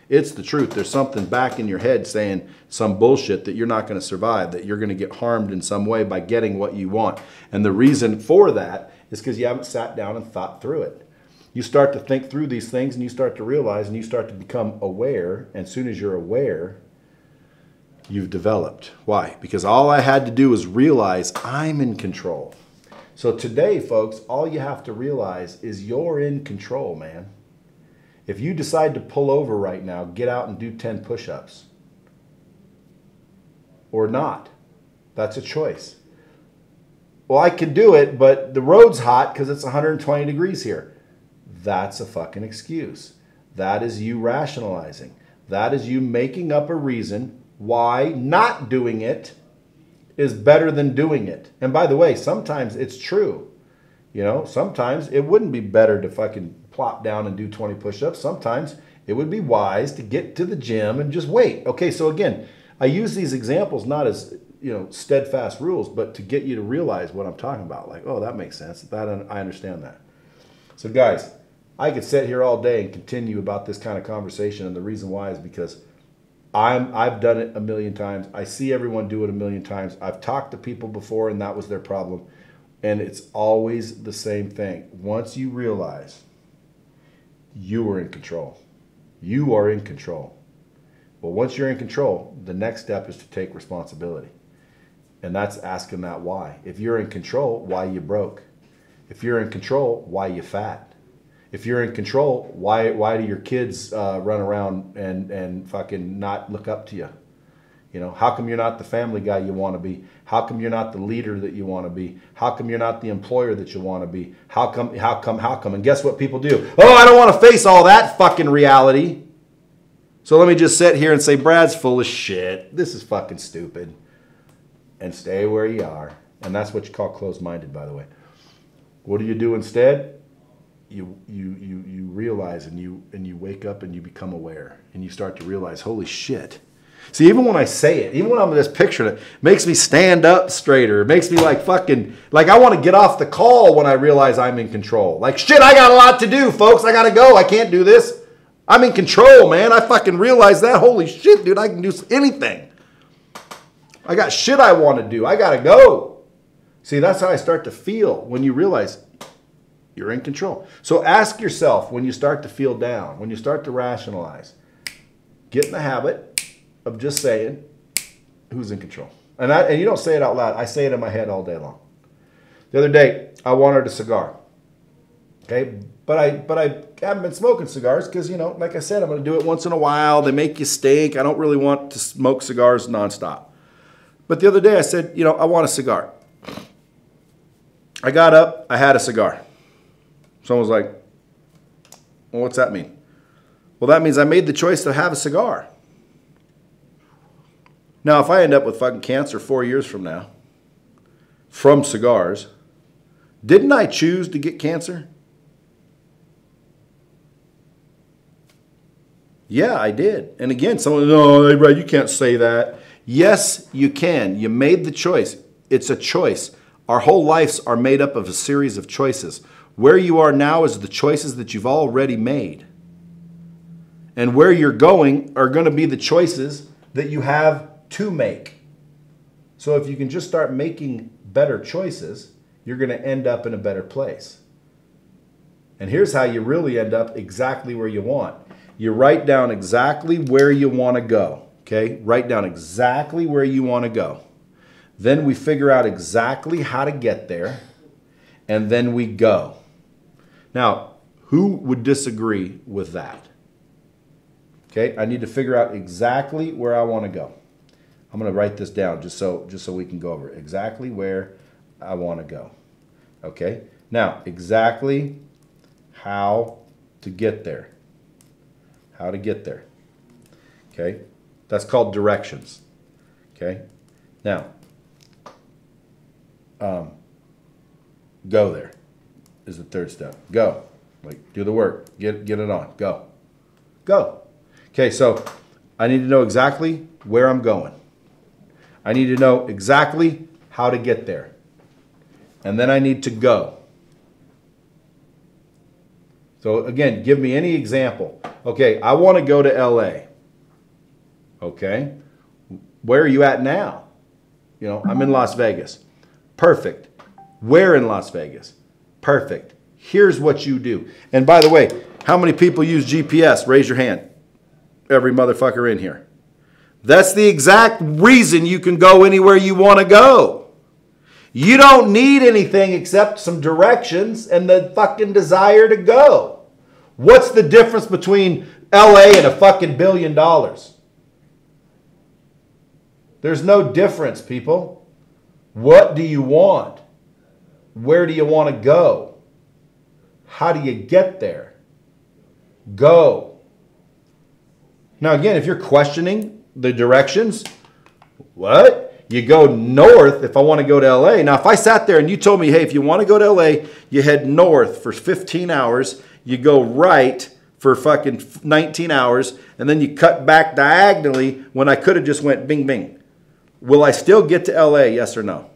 It's the truth. There's something back in your head saying some bullshit that you're not going to survive, that you're going to get harmed in some way by getting what you want. And the reason for that is because you haven't sat down and thought through it. You start to think through these things and you start to realize and you start to become aware. And as soon as you're aware, you've developed. Why? Because all I had to do was realize I'm in control. So today, folks, all you have to realize is you're in control, man. If you decide to pull over right now, get out and do 10 push-ups. Or not. That's a choice. Well, I can do it, but the road's hot because it's 120 degrees here. That's a fucking excuse. That is you rationalizing. That is you making up a reason why not doing it is better than doing it. And by the way, sometimes it's true. You know, sometimes it wouldn't be better to fucking plop down and do 20 push-ups. Sometimes it would be wise to get to the gym and just wait. Okay, so again, I use these examples not as, you know, steadfast rules, but to get you to realize what I'm talking about. Like, oh, that makes sense. I understand that. So guys, I could sit here all day and continue about this kind of conversation, and the reason why is because I've done it a million times. I see everyone do it a million times. I've talked to people before and that was their problem. And it's always the same thing. Once you realize you are in control, you are in control. Well, once you're in control, the next step is to take responsibility. And that's asking that why. If you're in control, why you broke? If you're in control, why you fat? If you're in control, why do your kids run around and fucking not look up to you? You know, how come you're not the family guy you want to be? How come you're not the leader that you want to be? How come you're not the employer that you want to be? How come? And guess what people do? Oh, I don't want to face all that fucking reality. So let me just sit here and say, Brad's full of shit. This is fucking stupid. And stay where you are. And that's what you call closed-minded, by the way. What do you do instead? You realize and you wake up and you become aware. And you start to realize, holy shit. See, even when I say it, even when I'm just picturing it, makes me stand up straighter. It makes me like fucking, like I want to get off the call when I realize I'm in control. Like, shit, I got a lot to do, folks. I got to go. I can't do this. I'm in control, man. I fucking realize that. Holy shit, dude, I can do anything. I got shit I want to do. I got to go. See, that's how I start to feel when you realize you're in control. So ask yourself when you start to feel down, when you start to rationalize, get in the habit of just saying, who's in control? And you don't say it out loud. I say it in my head all day long. The other day, I wanted a cigar. Okay, but I haven't been smoking cigars because, you know, like I said, I'm going to do it once in a while. They make you stink. I don't really want to smoke cigars nonstop. But the other day I said, you know, I want a cigar. I got up. I had a cigar. Someone was like, well, what's that mean? Well, that means I made the choice to have a cigar. Now, if I end up with fucking cancer 4 years from now, from cigars, didn't I choose to get cancer? Yeah, I did. And again, someone, no, Brad, you can't say that. Yes, you can. You made the choice. It's a choice. Our whole lives are made up of a series of choices. Where you are now is the choices that you've already made. And where you're going are going to be the choices that you have to make. So if you can just start making better choices, you're going to end up in a better place. And here's how you really end up exactly where you want. You write down exactly where you want to go. Okay? Write down exactly where you want to go. Then we figure out exactly how to get there. And then we go. Now, who would disagree with that? Okay? I need to figure out exactly where I want to go. I'm going to write this down just so we can go over it. Exactly where I want to go. Okay? Now, exactly how to get there. How to get there. Okay? That's called directions. Okay? Now, go there is the third step. Go. Like, do the work. Get it on. Go. Go. Okay, so I need to know exactly where I'm going. I need to know exactly how to get there. And then I need to go. So again, give me any example. Okay, I want to go to LA. Okay. Where are you at now? You know, I'm in Las Vegas. Perfect. Where in Las Vegas? Perfect. Here's what you do. And by the way, how many people use GPS? Raise your hand. Every motherfucker in here. That's the exact reason you can go anywhere you want to go. You don't need anything except some directions and the fucking desire to go. What's the difference between LA and a fucking $1 billion? There's no difference, people. What do you want? Where do you want to go? How do you get there? Go. Now again, if you're questioning the directions, what? You go north if I want to go to LA. Now if I sat there and you told me, hey, if you want to go to LA, you head north for 15 hours, you go right for fucking 19 hours, and then you cut back diagonally when I could have just went bing, bing. Will I still get to LA, yes or no?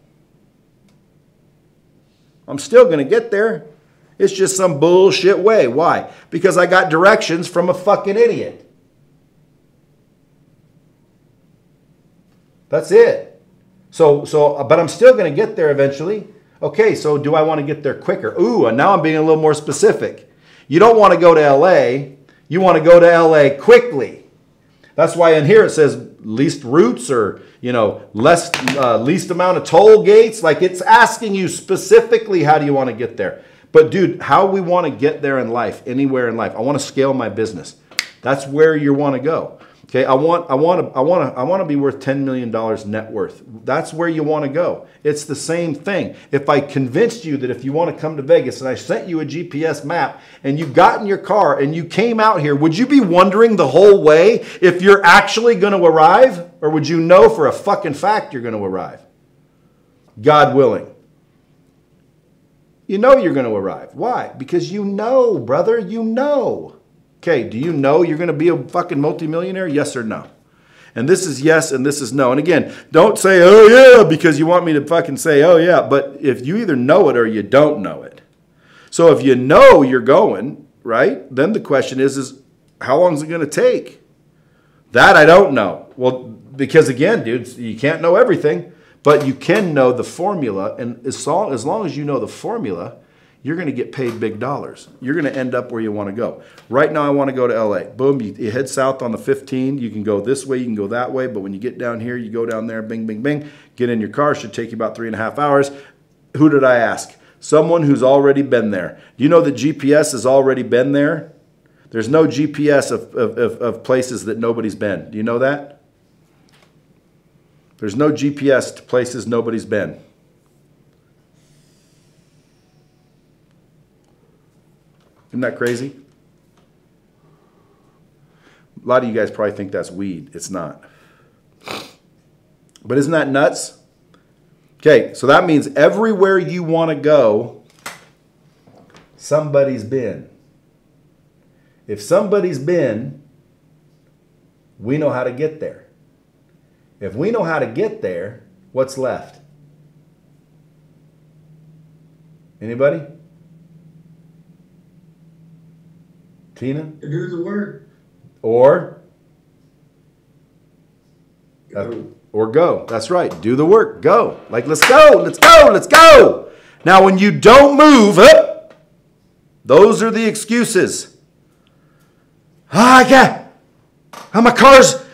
I'm still going to get there. It's just some bullshit way. Why? Because I got directions from a fucking idiot. That's it. But I'm still going to get there eventually. Okay, so do I want to get there quicker? Ooh, and now I'm being a little more specific. You don't want to go to LA. You want to go to LA quickly. That's why in here it says least routes or, you know, least amount of toll gates. Like it's asking you specifically how do you want to get there. But dude, how we want to get there in life, anywhere in life. I want to scale my business. That's where you want to go. Okay, I want to be worth $10 million net worth. That's where you want to go. It's the same thing. If I convinced you that if you want to come to Vegas and I sent you a GPS map and you got in your car and you came out here, would you be wondering the whole way if you're actually going to arrive? Or would you know for a fucking fact you're going to arrive? God willing. You know you're going to arrive. Why? Because you know, brother, you know. Okay, do you know you're going to be a fucking multimillionaire? Yes or no? And this is yes and this is no. And again, don't say, oh yeah, because you want me to fucking say, oh yeah. But if you either know it or you don't know it. So if you know you're going, right, then the question is how long is it going to take? That I don't know. Well, because again, dude, you can't know everything, but you can know the formula. And as long as you know the formula, you're going to get paid big dollars. You're going to end up where you want to go. Right now, I want to go to LA. Boom, you head south on the 15. You can go this way, you can go that way. But when you get down here, you go down there, bing, bing, bing. Get in your car. Should take you about 3.5 hours. Who did I ask? Someone who's already been there. Do you know that GPS has already been there? There's no GPS of places that nobody's been. Do you know that? There's no GPS to places nobody's been. Isn't that crazy? A lot of you guys probably think that's weed. It's not. But isn't that nuts? Okay, so that means everywhere you want to go, somebody's been. If somebody's been, we know how to get there. If we know how to get there, what's left? Anybody? Tina? To do the work. Or Go. Or go. That's right. Do the work. Go. Like, let's go. Let's go. Let's go. Now, when you don't move, those are the excuses. I got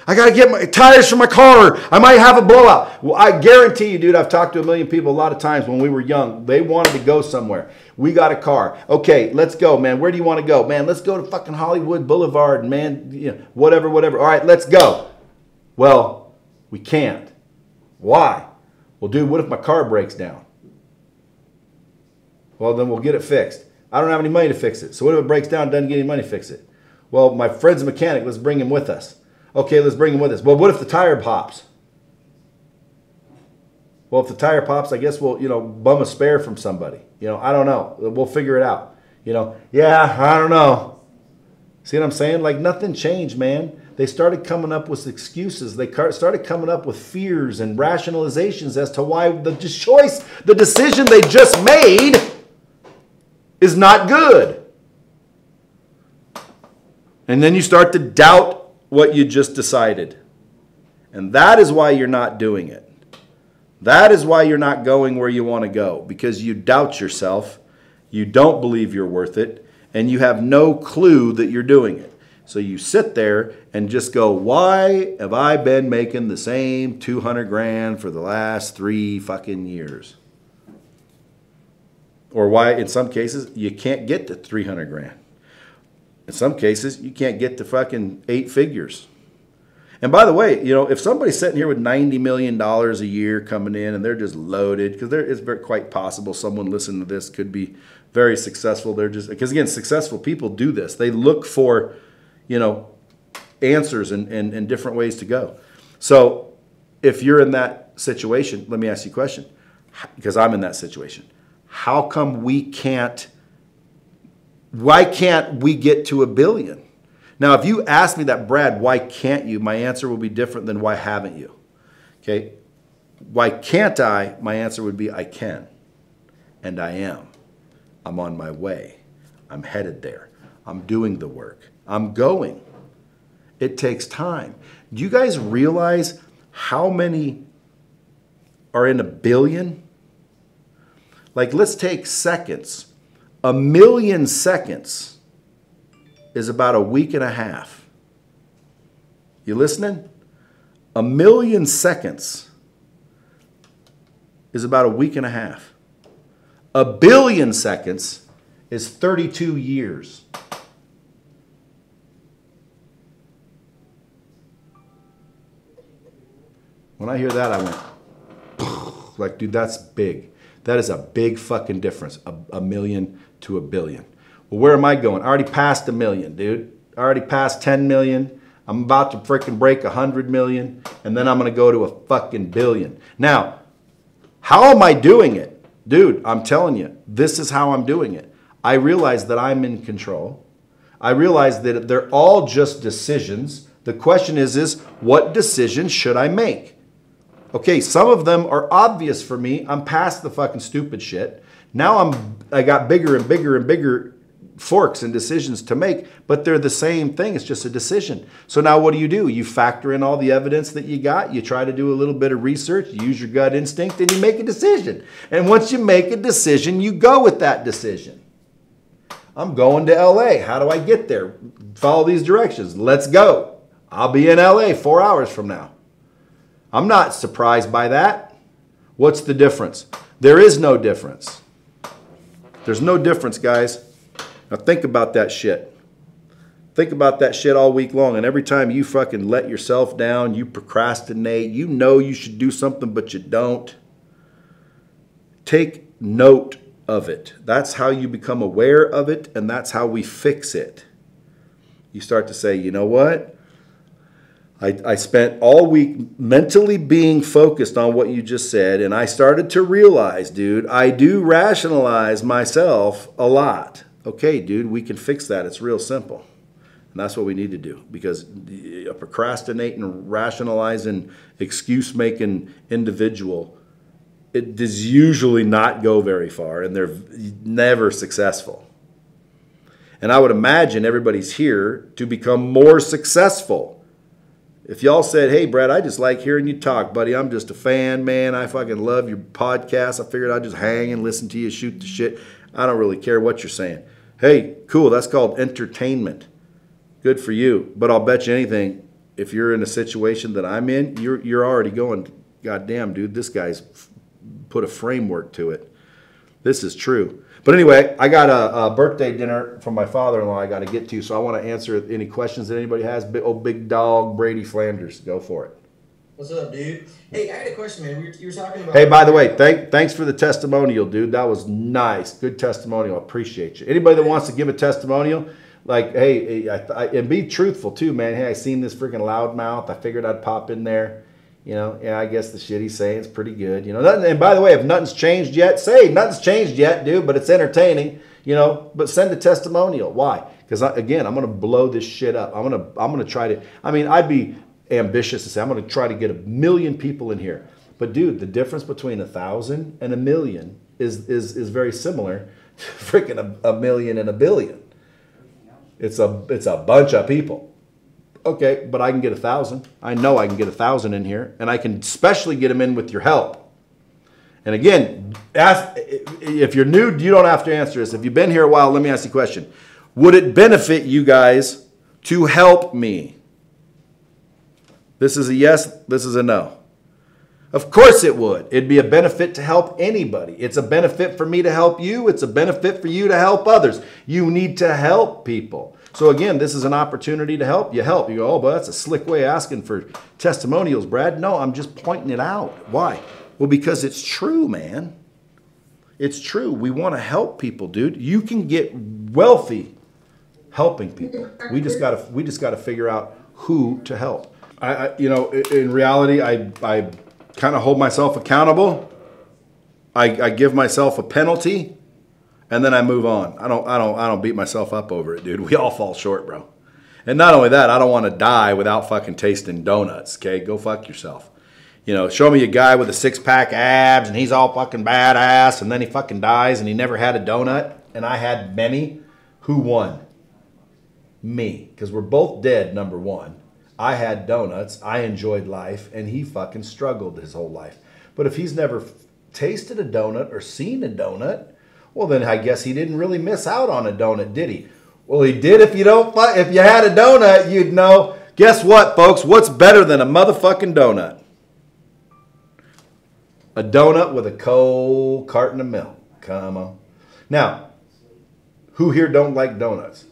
to get my tires for my car. I might have a blowout. Well, I guarantee you, dude, I've talked to a million people a lot of times when we were young. They wanted to go somewhere. We got a car. Okay, let's go, man. Where do you want to go? Man, let's go to fucking Hollywood Boulevard, man. You know, whatever. All right, let's go. Well, we can't. Why? Well, dude, what if my car breaks down? Well, then we'll get it fixed. I don't have any money to fix it. So what if it breaks down and doesn't get any money to fix it? Well, my friend's a mechanic. Let's bring him with us. Okay, let's bring him with us. Well, what if the tire pops? Well, if the tire pops, I guess we'll, bum a spare from somebody. I don't know. We'll figure it out. Yeah, I don't know. See what I'm saying? Like nothing changed, man. They started coming up with excuses. They started coming up with fears and rationalizations as to why the decision they just made is not good. And then you start to doubt what you just decided. And that is why you're not doing it. That is why you're not going where you want to go, because you doubt yourself, you don't believe you're worth it, and you have no clue that you're doing it. So you sit there and just go, why have I been making the same 200 grand for the last 3 fucking years? Or why, in some cases, you can't get to 300 grand. In some cases, you can't get to fucking 8 figures. And by the way, if somebody's sitting here with $90 million a year coming in and they're just loaded, because it's quite possible someone listening to this could be very successful. Because again, successful people do this. They look for, answers and different ways to go. So if you're in that situation, let me ask you a question, because I'm in that situation. How come why can't we get to $1 billion? Now, if you ask me that, Brad, why can't you? My answer will be different than why haven't you? Okay? Why can't I? My answer would be I can. And I am. I'm on my way. I'm headed there. I'm doing the work. I'm going. It takes time. Do you guys realize how many are in $1 billion? Like, let's take seconds. 1 million seconds is about a week and a half. You listening? 1 million seconds is about a week and a half. 1 billion seconds is 32 years. When I hear that, I went, like, dude, that's big. That is a big fucking difference, a million to $1 billion. Well, where am I going? I already passed 1 million, dude. I already passed 10 million. I'm about to freaking break 100 million, and then I'm going to go to a fucking billion. Now, how am I doing it? Dude, I'm telling you, this is how I'm doing it. I realize that I'm in control. I realize that they're all just decisions. The question is what decision should I make? Okay, some of them are obvious for me. I'm past the fucking stupid shit. Now I got bigger and bigger and bigger forks and decisions to make, but they're the same thing. It's just a decision. So now what do? You factor in all the evidence that you got. You try to do a little bit of research. You use your gut instinct, and you make a decision. And once you make a decision, you go with that decision. I'm going to LA. How do I get there? Follow these directions. Let's go. I'll be in LA 4 hours from now. I'm not surprised by that. What's the difference? There is no difference. There's no difference, guys. Now think about that shit. Think about that shit all week long. And every time you fucking let yourself down, you procrastinate, you know you should do something, but you don't. Take note of it. That's how you become aware of it, and that's how we fix it. You start to say, you know what? I spent all week mentally being focused on what you just said, and I started to realize, dude, I do rationalize myself a lot. Okay, dude, we can fix that. It's real simple. And that's what we need to do, because a procrastinating, rationalizing, excuse-making individual, it does usually not go very far, and they're never successful. And I would imagine everybody's here to become more successful. If y'all said, hey, Brad, I just like hearing you talk, buddy. I'm just a fan, man. I fucking love your podcast. I figured I'd just hang and listen to you shoot the shit. I don't really care what you're saying. Hey, cool. That's called entertainment. Good for you. But I'll bet you anything, if you're in a situation that I'm in, you're already going, God damn, dude, this guy's put a framework to it. This is true. But anyway, I got a birthday dinner from my father-in-law I got to get to, so I want to answer any questions that anybody has. Big dog Brady Flanders. Go for it. What's up, dude? Hey, I had a question, man. You were talking about... Hey, by the way, thanks for the testimonial, dude. That was nice. Good testimonial. Appreciate you. Anybody that wants to give a testimonial, Like, hey, and be truthful too, man. Hey, I seen this freaking loudmouth. I figured I'd pop in there. You know, yeah, I guess the shit he's saying is pretty good. You know, and by the way, if nothing's changed yet, say nothing's changed yet, dude, but it's entertaining. You know, but send a testimonial. Why? Because again, I'm gonna blow this shit up. I'm gonna try to. I mean, I'd be ambitious to say I'm gonna try to get 1 million people in here. But dude, the difference between 1,000 and 1 million is very similar to freaking a million and a billion. It's a bunch of people. Okay, but I can get 1,000. I know I can get 1,000 in here, and I can especially get them in with your help. And again, if you're new, you don't have to answer this. If you've been here a while, let me ask you a question. Would it benefit you guys to help me? This is a yes, this is a no. Of course it would. It'd be a benefit to help anybody. It's a benefit for me to help you. It's a benefit for you to help others. You need to help people. So again, this is an opportunity to help. You help. You go, oh, but that's a slick way of asking for testimonials, Brad. No, I'm just pointing it out. Why? Well, because it's true, man. It's true. We want to help people, dude. You can get wealthy helping people. We just gotta figure out who to help. You know, in reality, I kind of hold myself accountable. I give myself a penalty, and then I move on. I don't beat myself up over it, dude. We all fall short, bro. And not only that, I don't want to die without fucking tasting donuts. Okay, go fuck yourself. You know, show me a guy with a 6-pack abs and he's all fucking badass, and then he fucking dies and he never had a donut, and I had many. Who won? Me, because we're both dead. Number one. I had donuts, I enjoyed life, and he fucking struggled his whole life. But if he's never tasted a donut or seen a donut, well, then I guess he didn't really miss out on a donut, did he? Well, he did. If you had a donut, you'd know. Guess what, folks? What's better than a motherfucking donut? A donut with a cold carton of milk. Come on. Now, who here don't like donuts?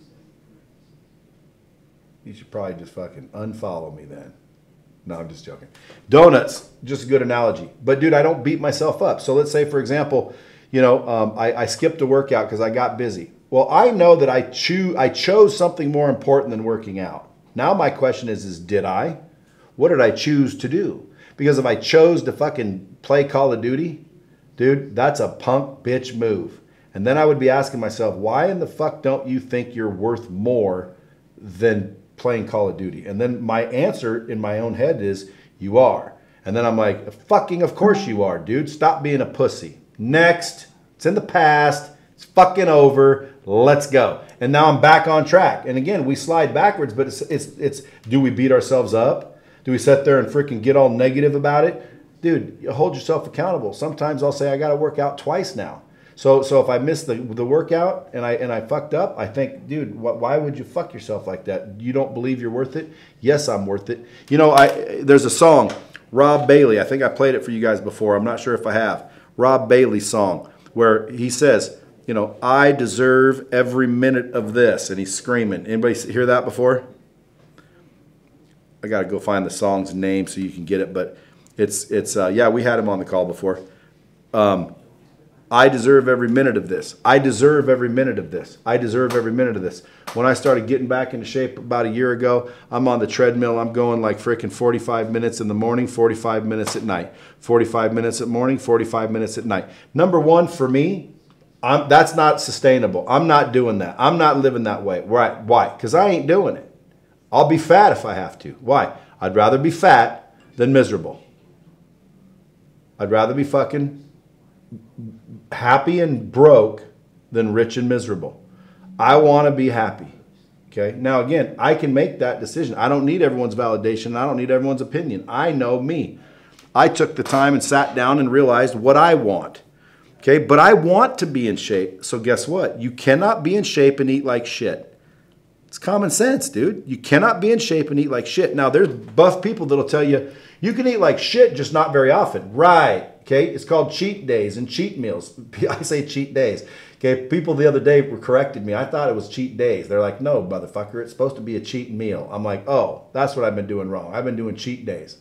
You should probably just fucking unfollow me then. No, I'm just joking. Donuts, just a good analogy. But dude, I don't beat myself up. So let's say, for example, you know, I skipped a workout because I got busy. Well, I know that I chose something more important than working out. Now my question is did I? What did I choose to do? Because if I chose to fucking play Call of Duty, dude, that's a punk bitch move. And then I would be asking myself, why in the fuck don't you think you're worth more than playing Call of Duty? And then my answer in my own head is, you are. And then I'm like, fucking of course you are, dude. Stop being a pussy. Next. It's in the past. It's fucking over. Let's go. And now I'm back on track. And again, we slide backwards, but it's do we beat ourselves up? Do we sit there and freaking get all negative about it? Dude, you hold yourself accountable. Sometimes I'll say I got to work out twice now. So if I miss the workout and I fucked up, I think, dude, why would you fuck yourself like that? You don't believe you're worth it? Yes, I'm worth it. You know, there's a song, Rob Bailey. I think I played it for you guys before. I'm not sure if I have. Rob Bailey's song where he says, you know, I deserve every minute of this. And he's screaming. Anybody hear that before? I got to go find the song's name so you can get it. But it's yeah, we had him on the call before. I deserve every minute of this. I deserve every minute of this. I deserve every minute of this. When I started getting back into shape about a year ago, I'm on the treadmill. I'm going like freaking 45 minutes in the morning, 45 minutes at night. 45 minutes at morning, 45 minutes at night. Number one, for me, that's not sustainable. I'm not doing that. I'm not living that way. Right? Why? Because I ain't doing it. I'll be fat if I have to. Why? I'd rather be fat than miserable. I'd rather be fucking happy and broke than rich and miserable. I want to be happy. Okay. Now again, I can make that decision. I don't need everyone's validation. I don't need everyone's opinion. I know me. I took the time and sat down and realized what I want. Okay. But I want to be in shape. So guess what? You cannot be in shape and eat like shit. It's common sense, dude. You cannot be in shape and eat like shit. Now there's buff people that'll tell you, you can eat like shit, just not very often. Right. Okay, it's called cheat days and cheat meals. I say cheat days. Okay, people the other day were corrected me. I thought it was cheat days. They're like, no, motherfucker, it's supposed to be a cheat meal. I'm like, oh, that's what I've been doing wrong. I've been doing cheat days.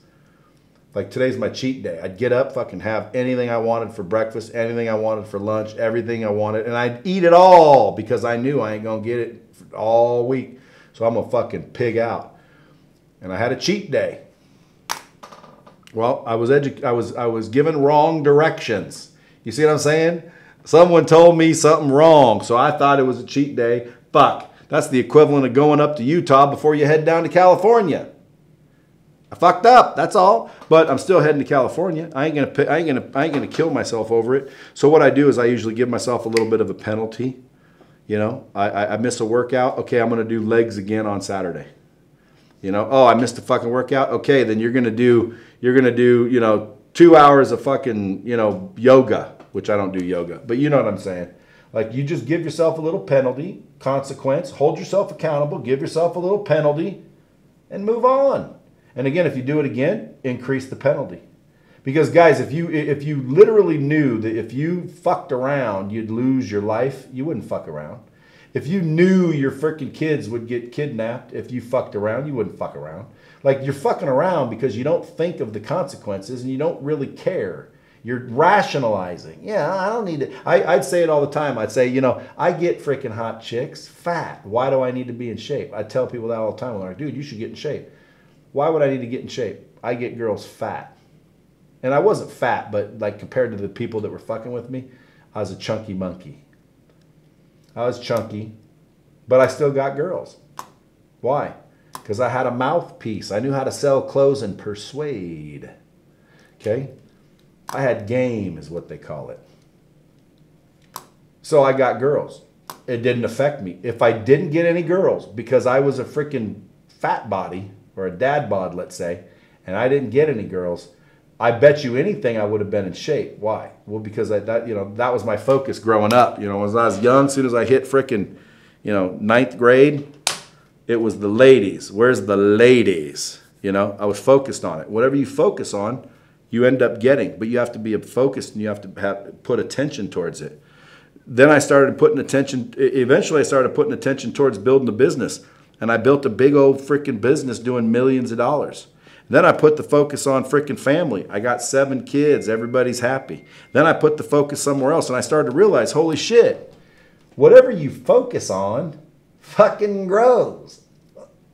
Like today's my cheat day. I'd get up, fucking have anything I wanted for breakfast, anything I wanted for lunch, everything I wanted. And I'd eat it all because I knew I ain't going to get it all week. So I'm going to fucking pig out. And I had a cheat day. Well, I was given wrong directions. You see what I'm saying? Someone told me something wrong. So I thought it was a cheat day. Fuck. That's the equivalent of going up to Utah before you head down to California. I fucked up, that's all. But I'm still heading to California. I ain't gonna kill myself over it. So what I do is I usually give myself a little bit of a penalty. You know, I miss a workout. Okay, I'm gonna do legs again on Saturday. You know, oh, I missed a fucking workout. Okay, then you're gonna do, you know, 2 hours of fucking, you know, yoga, which I don't do yoga, but you know what I'm saying. Like you just give yourself a little penalty, consequence, hold yourself accountable, give yourself a little penalty, and move on. And again, if you do it again, increase the penalty. Because guys, if you literally knew that if you fucked around, you'd lose your life, you wouldn't fuck around. If you knew your freaking kids would get kidnapped if you fucked around, you wouldn't fuck around. Like you're fucking around because you don't think of the consequences and you don't really care. You're rationalizing. Yeah, I don't need to. I'd say it all the time. I'd say, you know, I get freaking hot chicks fat. Why do I need to be in shape? I tell people that all the time. They're like, dude, you should get in shape. Why would I need to get in shape? I get girls fat. And I wasn't fat, but like compared to the people that were fucking with me, I was a chunky monkey. I was chunky, but I still got girls. Why? Because I had a mouthpiece. I knew how to sell clothes and persuade. Okay? I had game is what they call it. So I got girls. It didn't affect me. If I didn't get any girls because I was a freaking fat body, or a dad bod, let's say, and I didn't get any girls, I bet you anything I would have been in shape. Why? Well, because that was my focus growing up. You know, as I was young, as soon as I hit freaking, you know, 9th grade, it was the ladies. Where's the ladies? You know, I was focused on it. Whatever you focus on, you end up getting, but you have to be focused and you have to put attention towards it. Then I started putting attention, eventually I started putting attention towards building a business. And I built a big old freaking business doing millions of dollars. Then I put the focus on freaking family. I got 7 kids. Everybody's happy. Then I put the focus somewhere else. And I started to realize, holy shit, whatever you focus on fucking grows.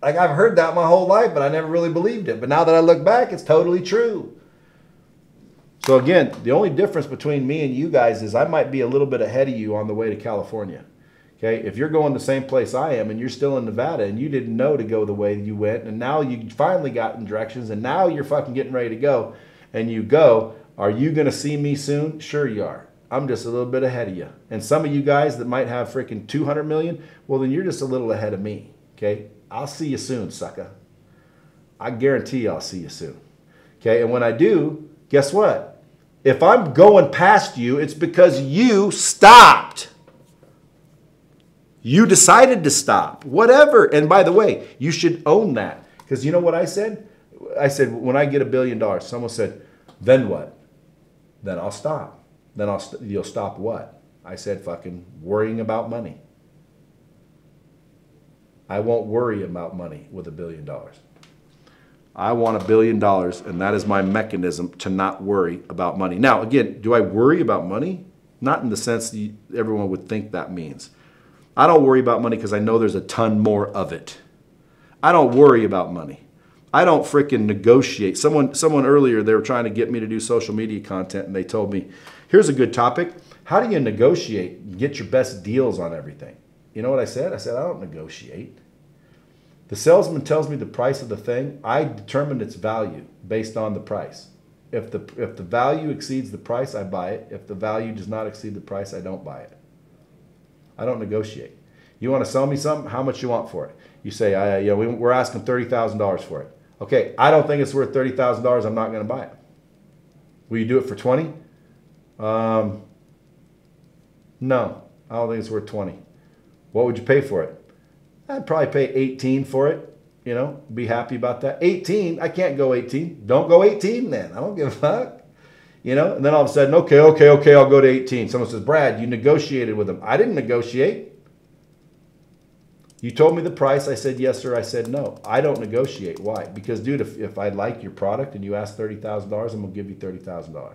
Like I've heard that my whole life, but I never really believed it. But now that I look back, it's totally true. So again, the only difference between me and you guys is I might be a little bit ahead of you on the way to California. Okay, if you're going the same place I am and you're still in Nevada and you didn't know to go the way you went and now you finally got in directions and now you're fucking getting ready to go and you go, are you going to see me soon? Sure you are. I'm just a little bit ahead of you. And some of you guys that might have freaking 200 million, well then you're just a little ahead of me. Okay, I'll see you soon, sucker. I guarantee you I'll see you soon. Okay, and when I do, guess what? If I'm going past you, it's because you stopped. You decided to stop, whatever. And by the way, you should own that. Because you know what I said? I said, when I get $1 billion, someone said, then what? Then I'll stop. Then you'll stop what? I said, fucking worrying about money. I won't worry about money with $1 billion. I want $1 billion, and that is my mechanism to not worry about money. Now, again, do I worry about money? Not in the sense that everyone would think that means. I don't worry about money because I know there's a ton more of it. I don't worry about money. I don't freaking negotiate. Someone earlier, they were trying to get me to do social media content, and they told me, here's a good topic. How do you negotiate and get your best deals on everything? You know what I said? I said, I don't negotiate. The salesman tells me the price of the thing. I determine its value based on the price. If the value exceeds the price, I buy it. If the value does not exceed the price, I don't buy it. I don't negotiate. You want to sell me something? How much you want for it? You say, we're asking $30,000 for it. Okay, I don't think it's worth $30,000. I'm not going to buy it. Will you do it for 20? No, I don't think it's worth 20. What would you pay for it? I'd probably pay 18 for it. You know, be happy about that. 18, I can't go 18. Don't go 18 then. I don't give a fuck. You know, and then all of a sudden, okay, I'll go to 18. Someone says, Brad, you negotiated with them. I didn't negotiate. You told me the price. I said yes or I said no. I don't negotiate. Why? Because, dude, if I like your product and you ask $30,000, I'm going to give you $30,000. I'm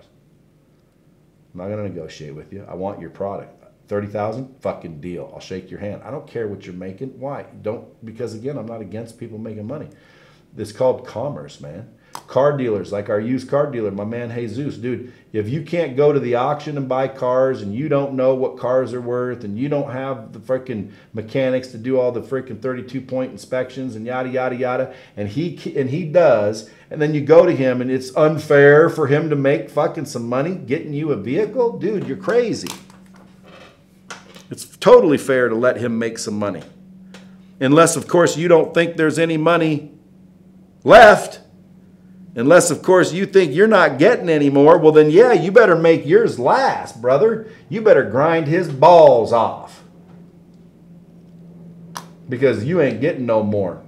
not going to negotiate with you. I want your product. 30,000, fucking deal. I'll shake your hand. I don't care what you're making. Why? Because again, I'm not against people making money. It's called commerce, man. Car dealers, like our used car dealer, my man Jesus, dude, if you can't go to the auction and buy cars and you don't know what cars are worth and you don't have the freaking mechanics to do all the freaking 32-point inspections and yada, yada, yada, and he does, and then you go to him and it's unfair for him to make fucking some money getting you a vehicle, dude, you're crazy. It's totally fair to let him make some money. Unless, of course, you don't think there's any money left. Unless, of course, you think you're not getting any more, well, then, yeah, you better make yours last, brother. You better grind his balls off. Because you ain't getting no more.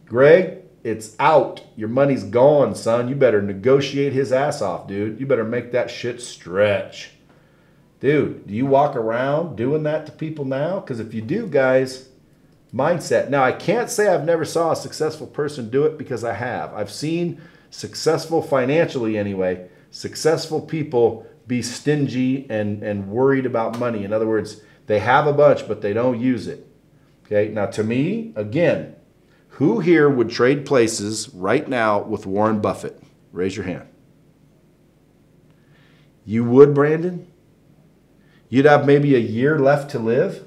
Greg, it's out. Your money's gone, son. You better negotiate his ass off, dude. You better make that shit stretch. Dude, do you walk around doing that to people now? Because if you do, guys... mindset. Now, I can't say I've never saw a successful person do it because I have. I've seen successful financially anyway, successful people be stingy and worried about money. In other words, they have a bunch, but they don't use it. Okay. Now, to me, again, who here would trade places right now with Warren Buffett? Raise your hand. You would, Brandon? You'd have maybe a year left to live?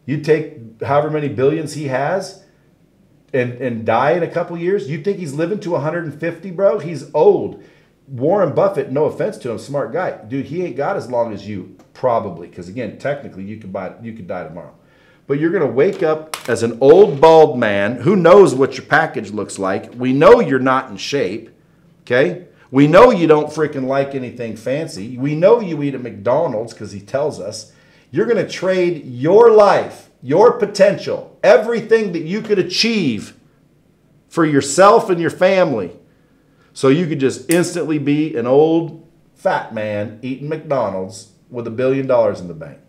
You take however many billions he has and die in a couple years? You think he's living to 150, bro? He's old. Warren Buffett, no offense to him, smart guy. Dude, he ain't got as long as you, probably. Because again, technically, you could die tomorrow. But you're going to wake up as an old, bald man. Who knows what your package looks like? We know you're not in shape. Okay? We know you don't freaking like anything fancy. We know you eat at McDonald's because he tells us. You're going to trade your life, your potential, everything that you could achieve for yourself and your family. So you could just instantly be an old fat man eating McDonald's with $1 billion in the bank.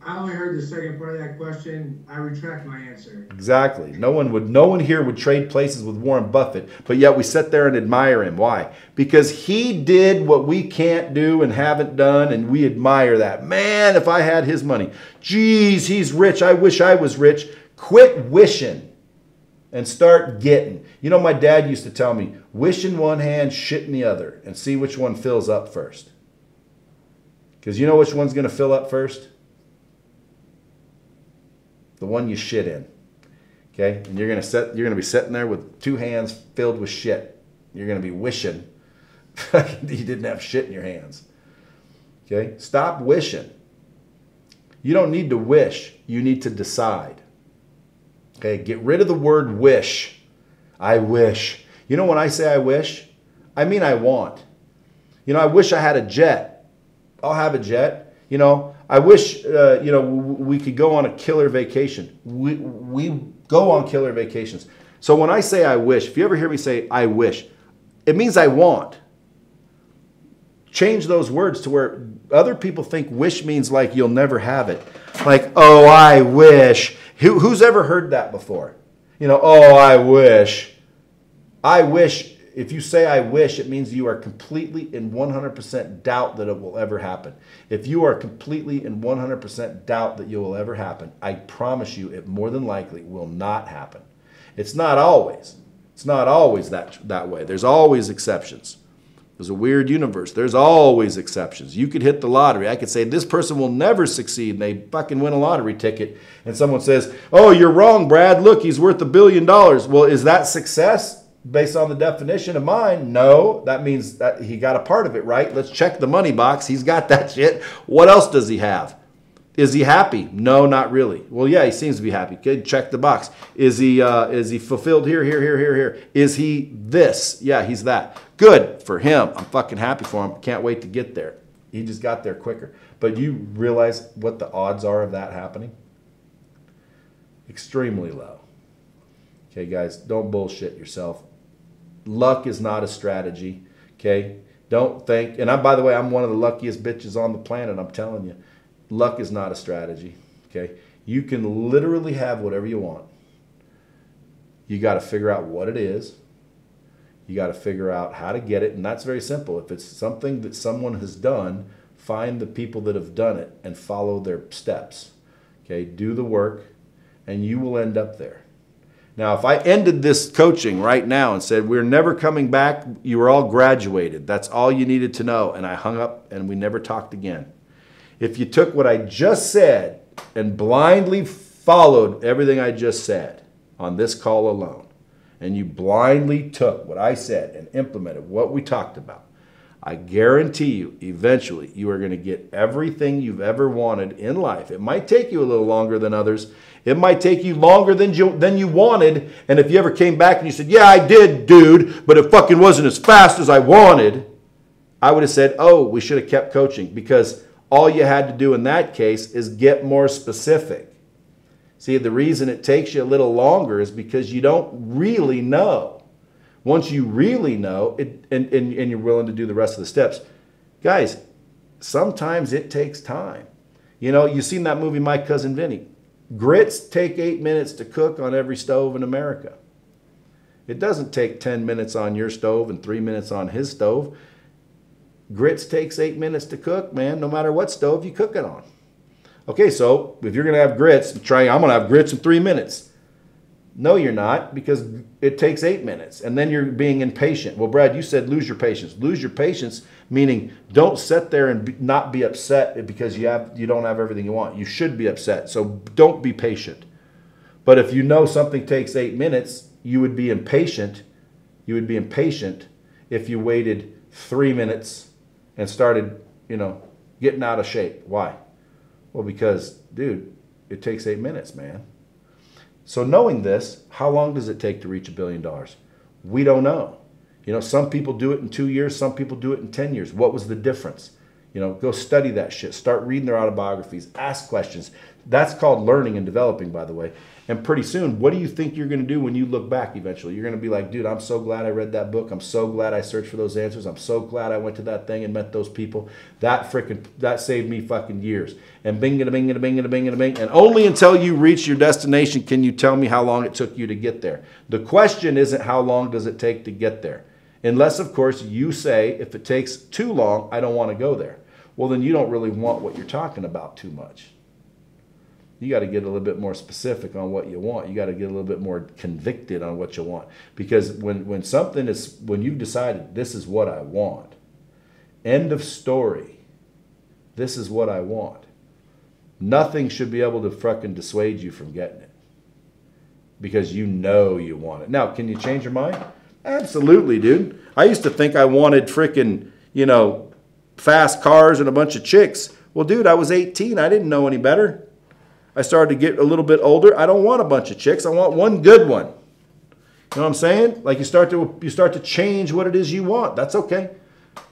I only heard the second part of that question. I retract my answer. Exactly. No one here would trade places with Warren Buffett, but yet we sit there and admire him. Why? Because he did what we can't do and haven't done, and we admire that. Man, if I had his money. Geez, he's rich. I wish I was rich. Quit wishing and start getting. You know, my dad used to tell me, wish in one hand, shit in the other, and see which one fills up first. Because you know which one's going to fill up first? The one you shit in. Okay? And you're gonna be sitting there with two hands filled with shit. You're gonna be wishing you didn't have shit in your hands. Okay? Stop wishing. You don't need to wish, you need to decide. Okay, get rid of the word wish. I wish. You know when I say I wish, I mean I want. You know, I wish I had a jet. I'll have a jet. You know, I wish, we could go on a killer vacation. We go on killer vacations. So when I say I wish, if you ever hear me say I wish, it means I want. Change those words to where other people think wish means like you'll never have it. Like, oh, I wish. Who's ever heard that before? You know, oh, I wish. I wish. If you say I wish, it means you are completely in 100% doubt that it will ever happen. If you are completely in 100% doubt that it will ever happen, I promise you it more than likely will not happen. It's not always. It's not always that way. There's always exceptions. There's a weird universe. There's always exceptions. You could hit the lottery. I could say this person will never succeed, and they fucking win a lottery ticket, and someone says, oh, you're wrong, Brad. Look, he's worth $1 billion. Well, is that success? Based on the definition of mine, no. That means that he got a part of it, right? Let's check the money box. He's got that shit. What else does he have? Is he happy? No, not really. Well, yeah, he seems to be happy. Good, check the box. Is he fulfilled here? Is he this? Yeah, he's that. Good for him. I'm fucking happy for him. Can't wait to get there. He just got there quicker. But you realize what the odds are of that happening? Extremely low. Okay, guys, don't bullshit yourself. Luck is not a strategy, okay? Don't think, and by the way, I'm one of the luckiest bitches on the planet, I'm telling you. luck is not a strategy, okay? You can literally have whatever you want. You got to figure out what it is. You got to figure out how to get it, and that's very simple. If it's something that someone has done, find the people that have done it and follow their steps, okay? Do the work, and you will end up there. Now, if I ended this coaching right now and said, we're never coming back, you were all graduated, that's all you needed to know, and I hung up and we never talked again. If you took what I just said and blindly followed everything I just said on this call alone, and you blindly took what I said and implemented what we talked about, I guarantee you, eventually, you are going to get everything you've ever wanted in life. It might take you a little longer than others. It might take you longer than you wanted. And if you ever came back and you said, yeah, I did, dude, but it fucking wasn't as fast as I wanted, I would have said, oh, we should have kept coaching, because all you had to do in that case is get more specific. See, the reason it takes you a little longer is because you don't really know. Once you really know, and you're willing to do the rest of the steps. Guys, sometimes it takes time. You know, you've seen that movie, My Cousin Vinny. Grits take 8 minutes to cook on every stove in America. It doesn't take 10 minutes on your stove and 3 minutes on his stove. Grits takes 8 minutes to cook, man, no matter what stove you cook it on. Okay, so if you're going to have grits, I'm going to have grits in 3 minutes. No, you're not, because it takes 8 minutes, and then you're being impatient. Well, Brad, you said lose your patience. Lose your patience, meaning don't sit there and not be upset because you don't have everything you want. You should be upset, so don't be patient. But if you know something takes 8 minutes, you would be impatient. You would be impatient if you waited 3 minutes and started, getting out of shape. Why? Well, because, dude, it takes 8 minutes, man. So knowing this, how long does it take to reach $1 billion? We don't know. Some people do it in 2 years. Some people do it in 10 years. What was the difference? Go study that shit. Start reading their autobiographies. Ask questions. That's called learning and developing, by the way. And pretty soon, what do you think you're going to do when you look back eventually? You're going to be like, dude, I'm so glad I read that book. I'm so glad I searched for those answers. I'm so glad I went to that thing and met those people. That saved me fucking years. And bing and a bing and a bing and a bing and a bing. And only until you reach your destination can you tell me how long it took you to get there. The question isn't how long does it take to get there. Unless, of course, you say, if it takes too long, I don't want to go there. Well, then you don't really want what you're talking about too much. You got to get a little bit more specific on what you want. You got to get a little bit more convicted on what you want. Because when you've decided this is what I want, end of story, this is what I want, nothing should be able to fucking dissuade you from getting it. Because you know you want it. Now, can you change your mind? Absolutely, dude. I used to think I wanted freaking, fast cars and a bunch of chicks. Well, dude, I was 18. I didn't know any better. I started to get a little bit older. I don't want a bunch of chicks. I want one good one. You know what I'm saying? Like you start to change what it is you want. That's okay.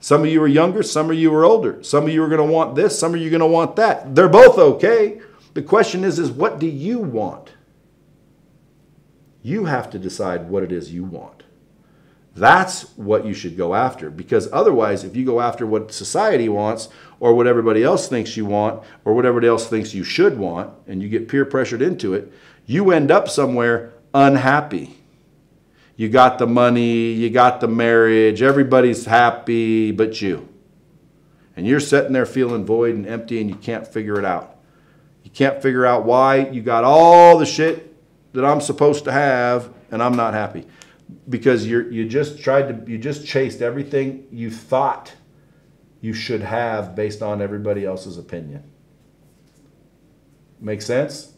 Some of you are younger. Some of you are older. Some of you are going to want this. Some of you are going to want that. They're both okay. The question is what do you want? You have to decide what it is you want. That's what you should go after, because otherwise, if you go after what society wants or what everybody else thinks you want or what everybody else thinks you should want, and you get peer pressured into it, you end up somewhere unhappy. You got the money, you got the marriage, everybody's happy but you. And you're sitting there feeling void and empty and you can't figure it out. You can't figure out why you got all the shit that I'm supposed to have and I'm not happy. Because you just chased everything you thought you should have based on everybody else's opinion. Make sense?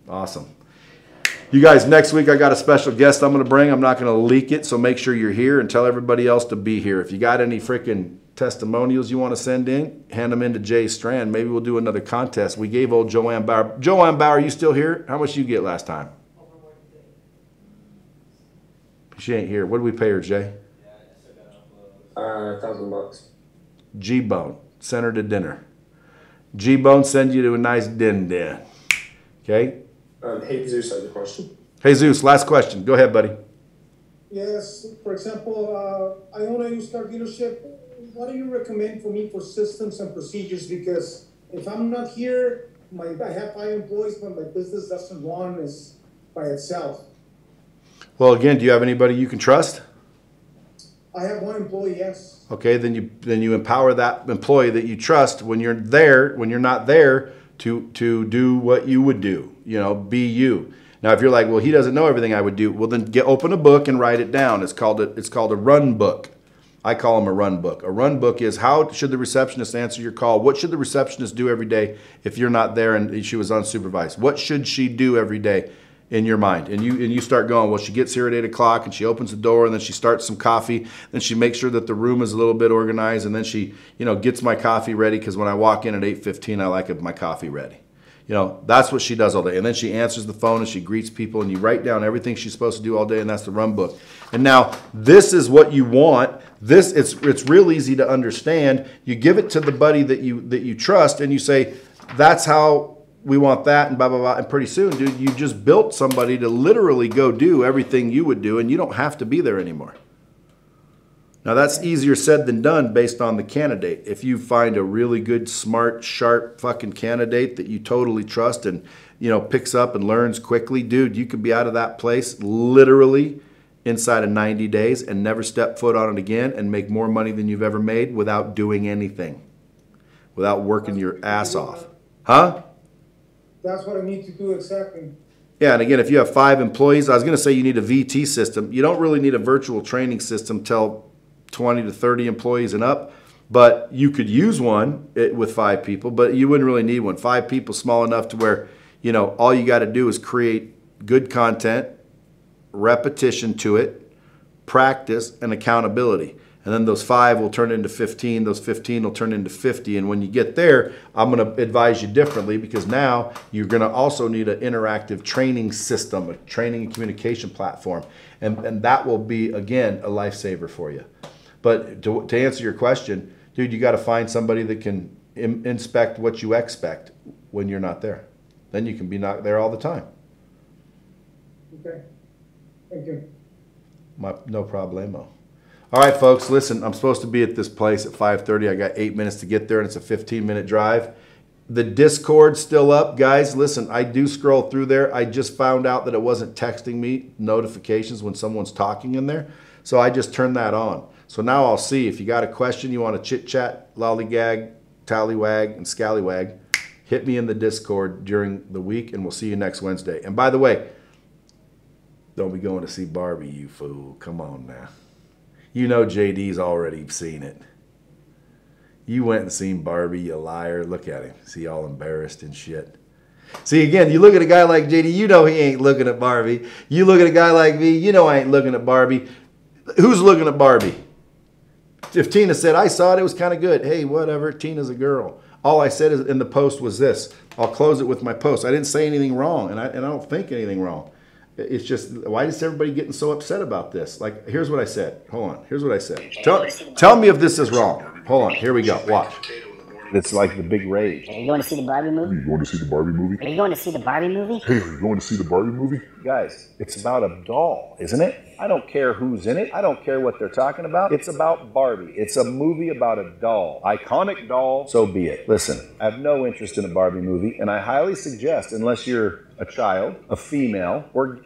Awesome. You guys, next week I got a special guest I'm going to bring. I'm not going to leak it, so make sure you're here and tell everybody else to be here. If you got any freaking testimonials you want to send in, hand them in to Jay Strand. Maybe we'll do another contest. We gave old Joanne Bauer. Joanne Bauer, you still here? How much did you get last time? She ain't here. What did we pay her, Jay? $1,000. G-Bone. Send her to dinner. G-Bone, send you to a nice din. Okay? Hey, Zeus has a question. Hey, Zeus, last question. Go ahead, buddy. Yes, for example, I own a used car dealership what do you recommend for me for systems and procedures? Because if I'm not here, I have 5 employees, but my business doesn't run by itself. Well, again, do you have anybody you can trust? I have 1 employee, yes. Okay, then you empower that employee that you trust when you're not there to do what you would do. You know, be you. Now, if you're like, well, he doesn't know everything I would do, well, then open a book and write it down. It's called a run book. I call them a run book. A run book is how should the receptionist answer your call? What should the receptionist do every day if you're not there and she was unsupervised? What should she do every day in your mind? And you start going, well, she gets here at 8 o'clock and she opens the door and then she starts some coffee. Then she makes sure that the room is a little bit organized and then she, gets my coffee ready because when I walk in at 8:15, I like my coffee ready. That's what she does all day. And then she answers the phone and she greets people and you write down everything she's supposed to do all day, and that's the run book. And now this is what you want. It's real easy to understand. You give it to the buddy that you trust and you say, that's how we want that, and blah, blah, blah. And pretty soon, dude, you just built somebody to literally go do everything you would do, and you don't have to be there anymore. Now, that's easier said than done based on the candidate. If you find a really good, smart, sharp fucking candidate that you totally trust and, picks up and learns quickly, dude, you could be out of that place literally inside of 90 days and never step foot on it again and make more money than you've ever made without doing anything, without working your ass off. Huh? That's what I need to do exactly. Yeah, and again, if you have 5 employees, I was going to say you need a VT system. You don't really need a virtual training system till 20 to 30 employees and up, but you could use one with 5 people, but you wouldn't really need one. 5 people, small enough to where, all you got to do is create good content, repetition to it, practice, and accountability. And then those 5 will turn into 15, those 15 will turn into 50. And when you get there, I'm going to advise you differently, because now you're going to also need an interactive training system, a training and communication platform. And that will be, again, a lifesaver for you. But to answer your question, dude, you got to find somebody that can inspect what you expect when you're not there. Then you can be not there all the time. Okay. Thank you. No problemo. All right, folks, listen, I'm supposed to be at this place at 5:30. I got 8 minutes to get there, and it's a 15-minute drive. The Discord's still up. Guys, listen, I do scroll through there. I just found out that it wasn't texting me notifications when someone's talking in there, so I just turned that on. So now I'll see. If you got a question, you want to chit-chat, lollygag, tallywag, and scallywag, hit me in the Discord during the week, and we'll see you next Wednesday. And by the way, don't be going to see Barbie, you fool. Come on now. You know JD's already seen it. You went and seen Barbie, you liar. Look at him. See, all embarrassed and shit. See, again, you look at a guy like JD, you know he ain't looking at Barbie. You look at a guy like me, you know I ain't looking at Barbie. Who's looking at Barbie? If Tina said, I saw it, it was kind of good. Hey, whatever, Tina's a girl. All I said in the post was this. I'll close it with my post. I didn't say anything wrong, and I don't think anything wrong. It's just, why is everybody getting so upset about this? Like, here's what I said. Hold on. Here's what I said. Tell me if this is wrong. Hold on. Here we go. Watch. It's like the big rage. Are you going to see the Barbie movie? Are you going to see the Barbie movie? Are you going to see the Barbie movie? Hey, are you going to see the Barbie movie? Guys, it's about a doll, isn't it? I don't care who's in it. I don't care what they're talking about. It's about Barbie. It's a movie about a doll. Iconic doll, so be it. Listen, I have no interest in a Barbie movie, and I highly suggest, unless you're a child, a female, or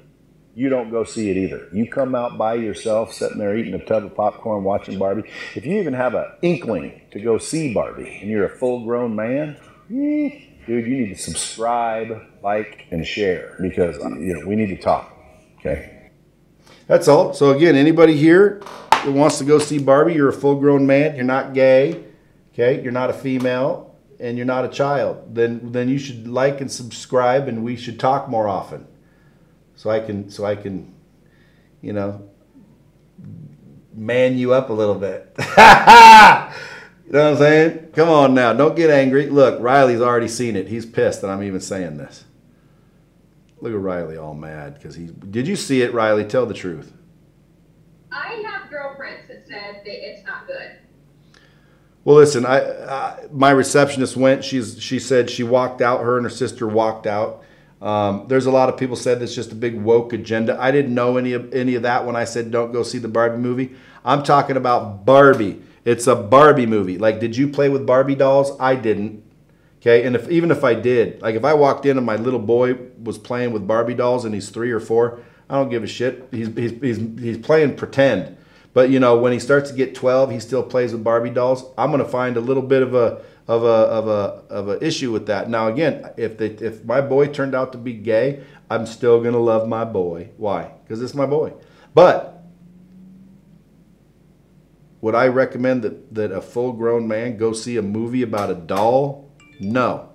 you don't go see it either. You come out by yourself, sitting there eating a tub of popcorn, watching Barbie. If you even have an inkling to go see Barbie, and you're a full-grown man, dude, you need to subscribe, like, and share, because we need to talk, okay? That's all. So again, anybody here that wants to go see Barbie, you're a full-grown man, you're not gay, okay? You're not a female, and you're not a child. Then you should like and subscribe, and we should talk more often. So I can, man you up a little bit. You know what I'm saying? Come on now, don't get angry. Look, Riley's already seen it. He's pissed that I'm even saying this. Look at Riley all mad because did you see it, Riley? Tell the truth. I have girlfriends that said that it's not good. Well, listen, my receptionist went. She said she walked out. Her and her sister walked out. There's a lot of people said it's just a big woke agenda. I didn't know any of that when I said don't go see the Barbie movie. I'm talking about Barbie. It's a Barbie movie. Like, did you play with Barbie dolls? I didn't. Okay, and even if I did, like if I walked in and my little boy was playing with Barbie dolls and he's 3 or 4, I don't give a shit. He's playing pretend. But you know, when he starts to get 12, he still plays with Barbie dolls. I'm gonna find a little bit of a issue with that. Now again, if my boy turned out to be gay, I'm still gonna love my boy. Why? Because it's my boy. But would I recommend that a full-grown man go see a movie about a doll? No.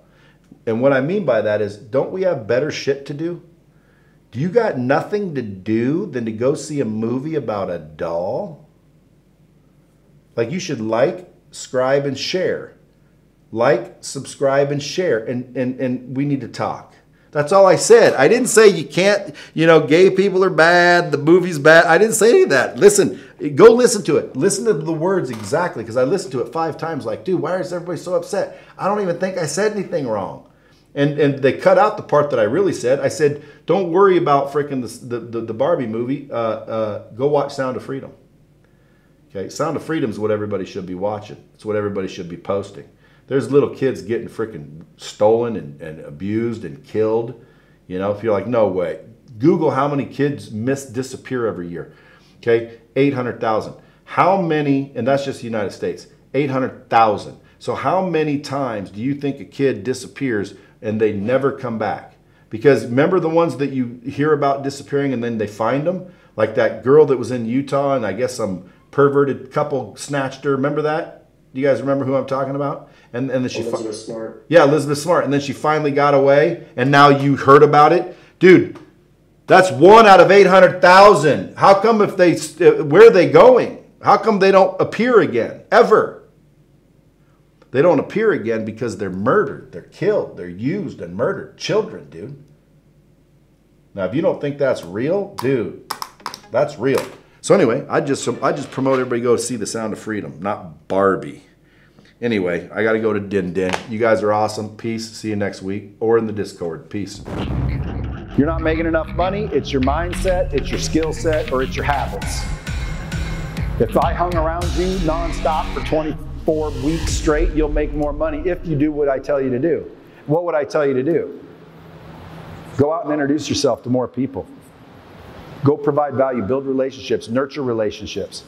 And what I mean by that is, don't we have better shit to do? Do you got nothing to do than to go see a movie about a doll? Like, you should like, subscribe, and share. Like, subscribe, and share. And we need to talk. That's all I said. I didn't say you can't, you know, gay people are bad, the movie's bad. I didn't say any of that. Listen, go listen to it. Listen to the words exactly, because I listened to it 5 times like, dude, why is everybody so upset? I don't even think I said anything wrong. And they cut out the part that I really said. I said, don't worry about freaking the Barbie movie. Go watch Sound of Freedom. Okay, Sound of Freedom is what everybody should be watching. It's what everybody should be posting. There's little kids getting freaking stolen and abused and killed. You know, if you're like, no way. Google how many kids disappear every year. Okay, 800,000. How many, and that's just the United States, 800,000. So how many times do you think a kid disappears and they never come back? Because remember the ones that you hear about disappearing and then they find them? Like that girl that was in Utah and I guess some perverted couple snatched her. Remember that? Do you guys remember who I'm talking about? And then she Elizabeth Smart. Yeah, Elizabeth Smart. And then she finally got away and now you heard about it? Dude, that's 1 out of 800,000. How come where are they going? How come they don't appear again, ever? They don't appear again because they're murdered, they're killed, they're used and murdered. Children, dude. Now, if you don't think that's real, dude, that's real. So anyway, I just promote everybody go see The Sound of Freedom, not Barbie. Anyway, I got to go to Din Din. You guys are awesome. Peace. See you next week or in the Discord. Peace. You're not making enough money. It's your mindset, it's your skill set, or it's your habits. If I hung around you nonstop for 24 weeks straight, you'll make more money if you do what I tell you to do. What would I tell you to do? Go out and introduce yourself to more people. Go provide value, build relationships, nurture relationships.